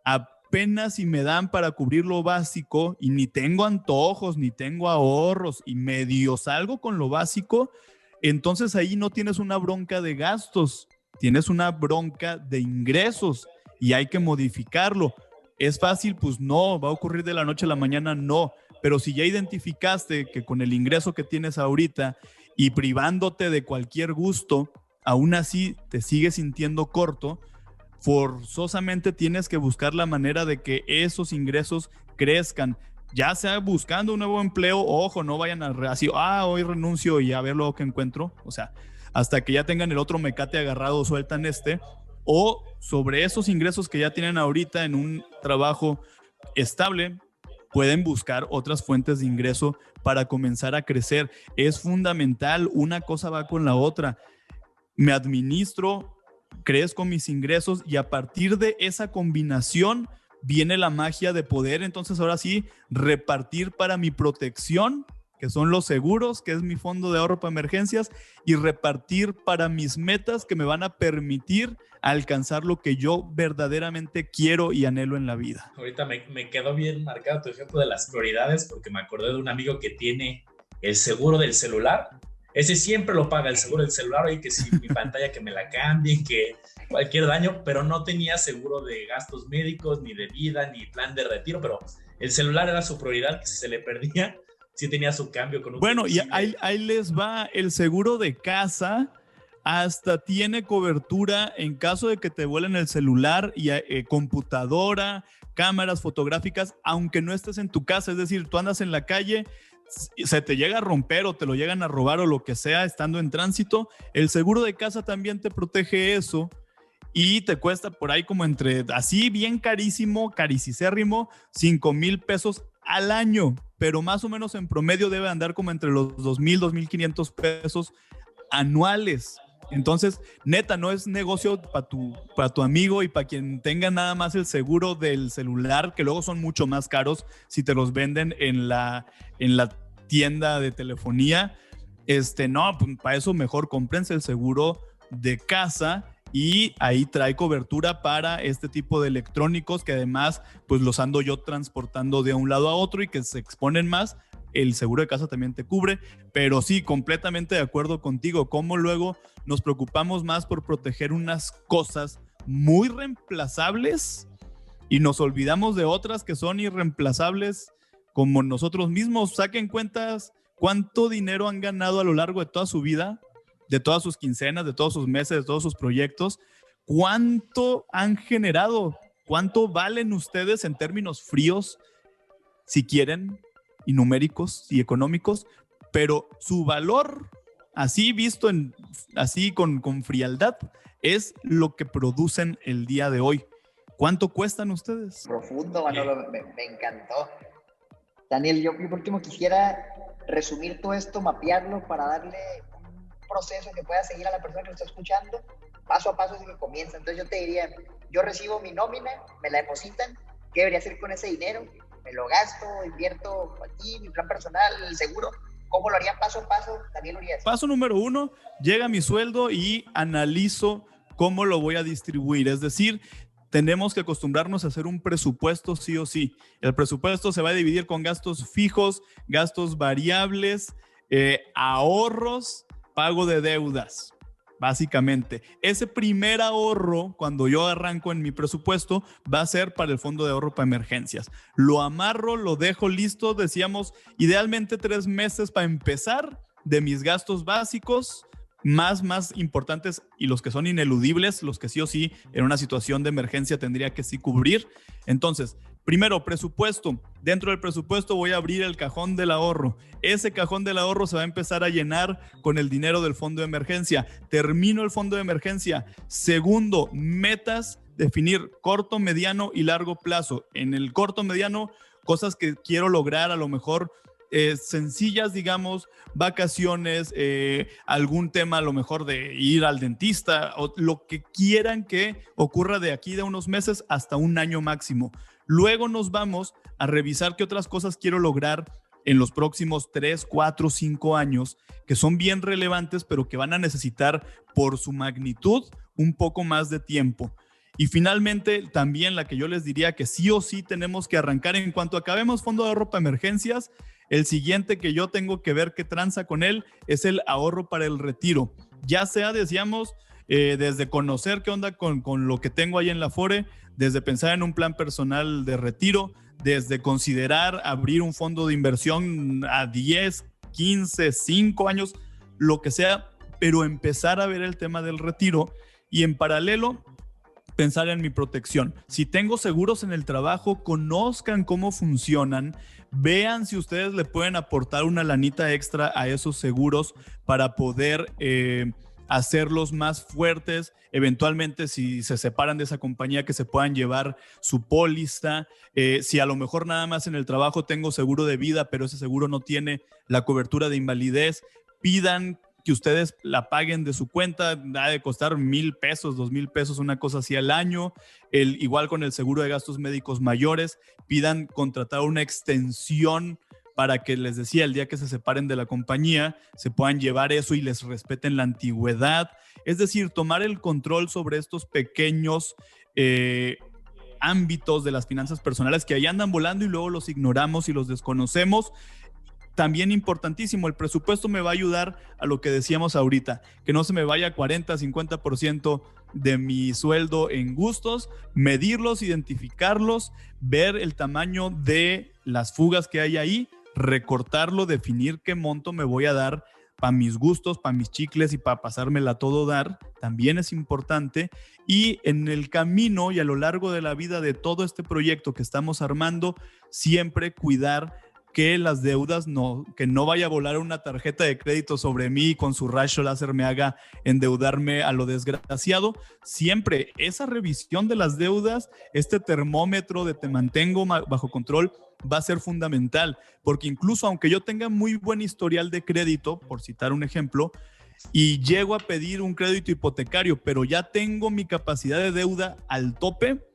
apenas si me dan para cubrir lo básico y ni tengo antojos, ni tengo ahorros y medio salgo con lo básico, entonces ahí no tienes una bronca de gastos, tienes una bronca de ingresos y hay que modificarlo. ¿Es fácil? Pues no. ¿Va a ocurrir de la noche a la mañana? No. Pero si ya identificaste que con el ingreso que tienes ahorita y privándote de cualquier gusto, aún así te sigues sintiendo corto, forzosamente tienes que buscar la manera de que esos ingresos crezcan, ya sea buscando un nuevo empleo, ojo, no vayan así, hoy renuncio y a ver luego que encuentro, o sea, hasta que ya tengan el otro mecate agarrado, sueltan o sobre esos ingresos que ya tienen ahorita en un trabajo estable, pueden buscar otras fuentes de ingreso para comenzar a crecer. Es fundamental, una cosa va con la otra. Me administro, crezco mis ingresos y a partir de esa combinación viene la magia de poder, entonces ahora sí, repartir para mi protección, que son los seguros, que es mi fondo de ahorro para emergencias, y repartir para mis metas que me van a permitir alcanzar lo que yo verdaderamente quiero y anhelo en la vida. Ahorita me quedó bien marcado tu ejemplo de las prioridades porque me acordé de un amigo que tiene el seguro del celular. Ese siempre lo paga, el seguro del celular, y que si mi pantalla que me la cambien, que cualquier daño, pero no tenía seguro de gastos médicos, ni de vida, ni plan de retiro, pero el celular era su prioridad, que si se le perdía, sí tenía su cambio con un... Bueno, y ahí les va el seguro de casa, hasta tiene cobertura en caso de que te vuelen el celular y computadora, cámaras fotográficas, aunque no estés en tu casa, es decir, tú andas en la calle, se te llega a romper o te lo llegan a robar o lo que sea estando en tránsito, el seguro de casa también te protege eso y te cuesta por ahí como entre, así bien carísimo, caricicérrimo, 5,000 pesos al año, pero más o menos en promedio debe andar como entre los 2,000, 2,500 pesos anuales. Entonces, neta, no es negocio para tu amigo y para quien tenga nada más el seguro del celular, que luego son mucho más caros si te los venden en la tienda de telefonía. No, pues para eso mejor cómprense el seguro de casa y ahí trae cobertura para este tipo de electrónicos que además pues los ando yo transportando de un lado a otro y que se exponen más. El seguro de casa también te cubre, pero sí, completamente de acuerdo contigo. Cómo luego nos preocupamos más por proteger unas cosas muy reemplazables y nos olvidamos de otras que son irreemplazables como nosotros mismos. Saquen cuentas cuánto dinero han ganado a lo largo de toda su vida, de todas sus quincenas, de todos sus meses, de todos sus proyectos. ¿Cuánto han generado? ¿Cuánto valen ustedes en términos fríos, si quieren, y numéricos y económicos? Pero su valor, así visto, así con frialdad, es lo que producen el día de hoy. ¿Cuánto cuestan ustedes? Profundo, Manolo, me encantó. Daniel, yo por último quisiera resumir todo esto, mapearlo para darle un proceso que pueda seguir a la persona que lo está escuchando, paso a paso desde que comienza. Entonces yo te diría, yo recibo mi nómina, me la depositan, ¿qué debería hacer con ese dinero? ¿Me lo gasto, invierto aquí, mi plan personal, el seguro? ¿Cómo lo haría paso a paso, Daniel Urias? Paso número 1, llega mi sueldo y analizo cómo lo voy a distribuir. Es decir, tenemos que acostumbrarnos a hacer un presupuesto sí o sí. El presupuesto se va a dividir con gastos fijos, gastos variables, ahorros, pago de deudas. Básicamente, ese primer ahorro, cuando yo arranco en mi presupuesto, va a ser para el fondo de ahorro para emergencias. Lo amarro, lo dejo listo, decíamos, idealmente 3 meses para empezar de mis gastos básicos, más importantes y los que son ineludibles, los que sí o sí en una situación de emergencia tendría que sí cubrir. Entonces, primero, presupuesto. Dentro del presupuesto voy a abrir el cajón del ahorro. Ese cajón del ahorro se va a empezar a llenar con el dinero del fondo de emergencia. Termino el fondo de emergencia. Segundo, metas, definir corto, mediano y largo plazo. En el corto, mediano, cosas que quiero lograr, a lo mejor sencillas, digamos, vacaciones, algún tema a lo mejor de ir al dentista, o lo que quieran que ocurra de aquí de unos meses hasta un año máximo. Luego nos vamos a revisar qué otras cosas quiero lograr en los próximos 3, 4, 5 años, que son bien relevantes, pero que van a necesitar por su magnitud un poco más de tiempo. Y finalmente, también la que yo les diría que sí o sí tenemos que arrancar en cuanto acabemos fondo de ahorro para emergencias. El siguiente que yo tengo que ver qué tranza con él es el ahorro para el retiro. Ya sea, decíamos, desde conocer qué onda con lo que tengo ahí en la Afore, desde pensar en un plan personal de retiro, desde considerar abrir un fondo de inversión a 10, 15, 5 años, lo que sea, pero empezar a ver el tema del retiro y en paralelo pensar en mi protección. Si tengo seguros en el trabajo, conozcan cómo funcionan, vean si ustedes le pueden aportar una lanita extra a esos seguros para poder hacerlos más fuertes. Eventualmente, si se separan de esa compañía, que se puedan llevar su póliza. Si a lo mejor nada más en el trabajo tengo seguro de vida, pero ese seguro no tiene la cobertura de invalidez, pidan que ustedes la paguen de su cuenta. Ha de costar $1,000, $2,000, una cosa así al año. Igual con el seguro de gastos médicos mayores, pidan contratar una extensión para que, les decía, el día que se separen de la compañía, se puedan llevar eso y les respeten la antigüedad. Es decir, tomar el control sobre estos pequeños ámbitos de las finanzas personales que ahí andan volando y luego los ignoramos y los desconocemos. También importantísimo, el presupuesto me va a ayudar a lo que decíamos ahorita, que no se me vaya 40, 50% de mi sueldo en gustos, medirlos, identificarlos, ver el tamaño de las fugas que hay ahí, recortarlo, definir qué monto me voy a dar para mis gustos, para mis chicles y para pasármela a todo dar, también es importante. Y en el camino y a lo largo de la vida de todo este proyecto que estamos armando, siempre cuidar que las deudas que no vaya a volar una tarjeta de crédito sobre mí y con su rayo láser me haga endeudarme a lo desgraciado. Siempre esa revisión de las deudas, este termómetro de te mantengo bajo control, va a ser fundamental, porque incluso aunque yo tenga muy buen historial de crédito, por citar un ejemplo, y llego a pedir un crédito hipotecario, pero ya tengo mi capacidad de deuda al tope,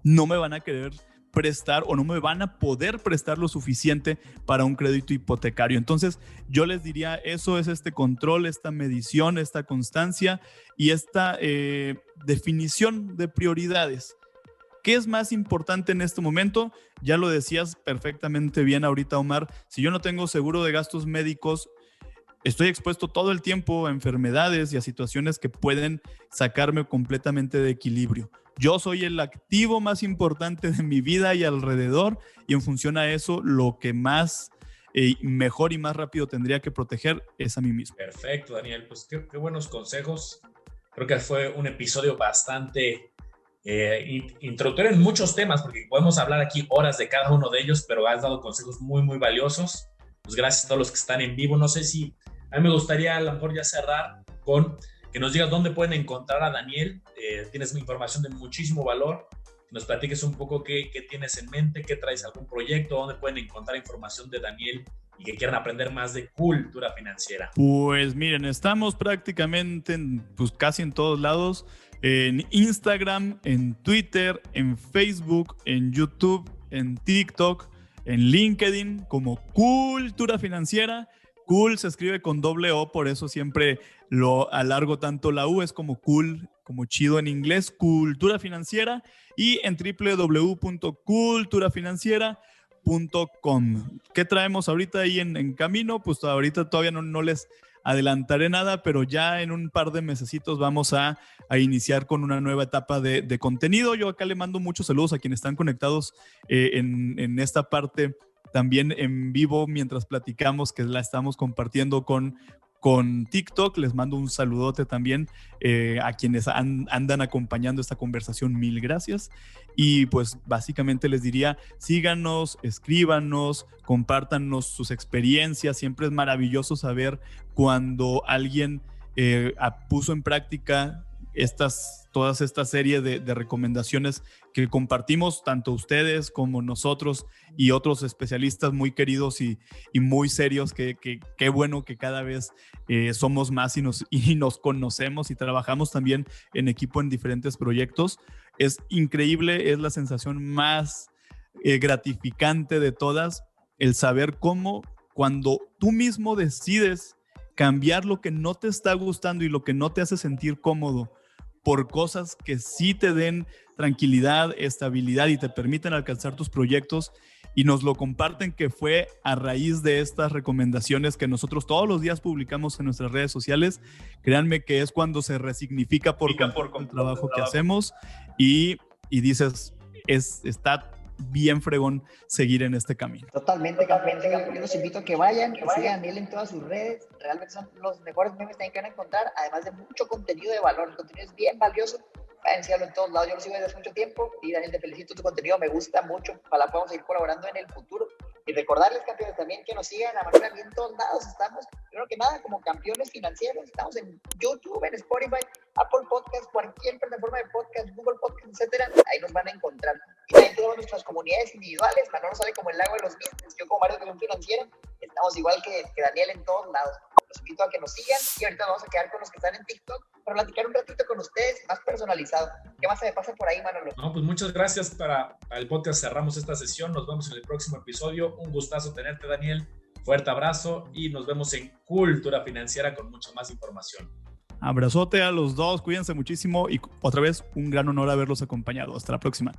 no me van a querer prestar o no me van a poder prestar lo suficiente para un crédito hipotecario. Entonces, yo les diría, eso es este control, esta medición, esta constancia y esta definición de prioridades. ¿Qué es más importante en este momento? Ya lo decías perfectamente bien ahorita, Omar. Si yo no tengo seguro de gastos médicos, estoy expuesto todo el tiempo a enfermedades y a situaciones que pueden sacarme completamente de equilibrio. Yo soy el activo más importante de mi vida y alrededor, y en función a eso, lo que más mejor y más rápido tendría que proteger es a mí mismo. Perfecto, Daniel. Pues qué buenos consejos. Creo que fue un episodio bastante introductorio en muchos temas, porque podemos hablar aquí horas de cada uno de ellos, pero has dado consejos muy, muy valiosos. Pues gracias a todos los que están en vivo. No sé si a mí me gustaría a lo mejor ya cerrar con que nos digas dónde pueden encontrar a Daniel. Tienes información de muchísimo valor. Nos platiques un poco qué tienes en mente, qué traes, algún proyecto, dónde pueden encontrar información de Daniel y que quieran aprender más de cultura financiera. Pues miren, estamos prácticamente casi en todos lados. En Instagram, en Twitter, en Facebook, en YouTube, en TikTok, en LinkedIn como Cultura Financiera. Cool se escribe con doble O, por eso siempre lo alargo tanto la U, es como cool, como chido en inglés, Cultura Financiera, y en www.culturafinanciera.com. ¿Qué traemos ahorita ahí en camino? Pues ahorita todavía no les adelantaré nada, pero ya en un par de mesecitos vamos a iniciar con una nueva etapa de contenido. Yo acá le mando muchos saludos a quienes están conectados en esta parte también en vivo mientras platicamos, que la estamos compartiendo con TikTok. Les mando un saludote también a quienes andan acompañando esta conversación. Mil gracias. Y pues básicamente les diría, síganos, escríbanos, compártanos sus experiencias. Siempre es maravilloso saber cuando alguien puso en práctica todas esta serie de recomendaciones que compartimos tanto ustedes como nosotros y otros especialistas muy queridos y muy serios, que qué bueno que cada vez somos más y nos conocemos y trabajamos también en equipo en diferentes proyectos. Es increíble, es la sensación más gratificante de todas, el saber cómo cuando tú mismo decides cambiar lo que no te está gustando y lo que no te hace sentir cómodo por cosas que sí te den tranquilidad, estabilidad y te permiten alcanzar tus proyectos, y nos lo comparten que fue a raíz de estas recomendaciones que nosotros todos los días publicamos en nuestras redes sociales. Créanme que es cuando se resignifica por el trabajo que hacemos y dices, está bien fregón seguir en este camino. Totalmente, campeón. Yo los invito a que vayan, que sigan a Daniel en todas sus redes. Realmente son los mejores memes también que van a encontrar, además de mucho contenido de valor. El contenido es bien valioso. Vayan a seguirlo en todos lados. Yo lo sigo desde hace mucho tiempo y Daniel, te felicito, tu contenido me gusta mucho. Ojalá podamos seguir colaborando en el futuro. Y recordarles, campeones, también que nos sigan a Manuel en todos lados. Estamos, primero que nada, como Campeones Financieros. Estamos en YouTube, en Spotify, Apple Podcasts, cualquier plataforma de podcast, Google Podcasts, etcétera. Ahí nos van a encontrar. Y también tenemos nuestras comunidades individuales. Manolo sale como el lago de los business. Yo como Mario de Educación Financiera. Estamos igual que Daniel en todos lados. Los invito a que nos sigan y ahorita vamos a quedar con los que están en TikTok para platicar un ratito con ustedes, más personalizado. ¿Qué más se me pasa por ahí, Manolo? No, pues muchas gracias. Para el podcast cerramos esta sesión. Nos vemos en el próximo episodio. Un gustazo tenerte, Daniel. Fuerte abrazo y nos vemos en Cultura Financiera con mucha más información. Abrazote a los dos, cuídense muchísimo y otra vez un gran honor haberlos acompañado. Hasta la próxima.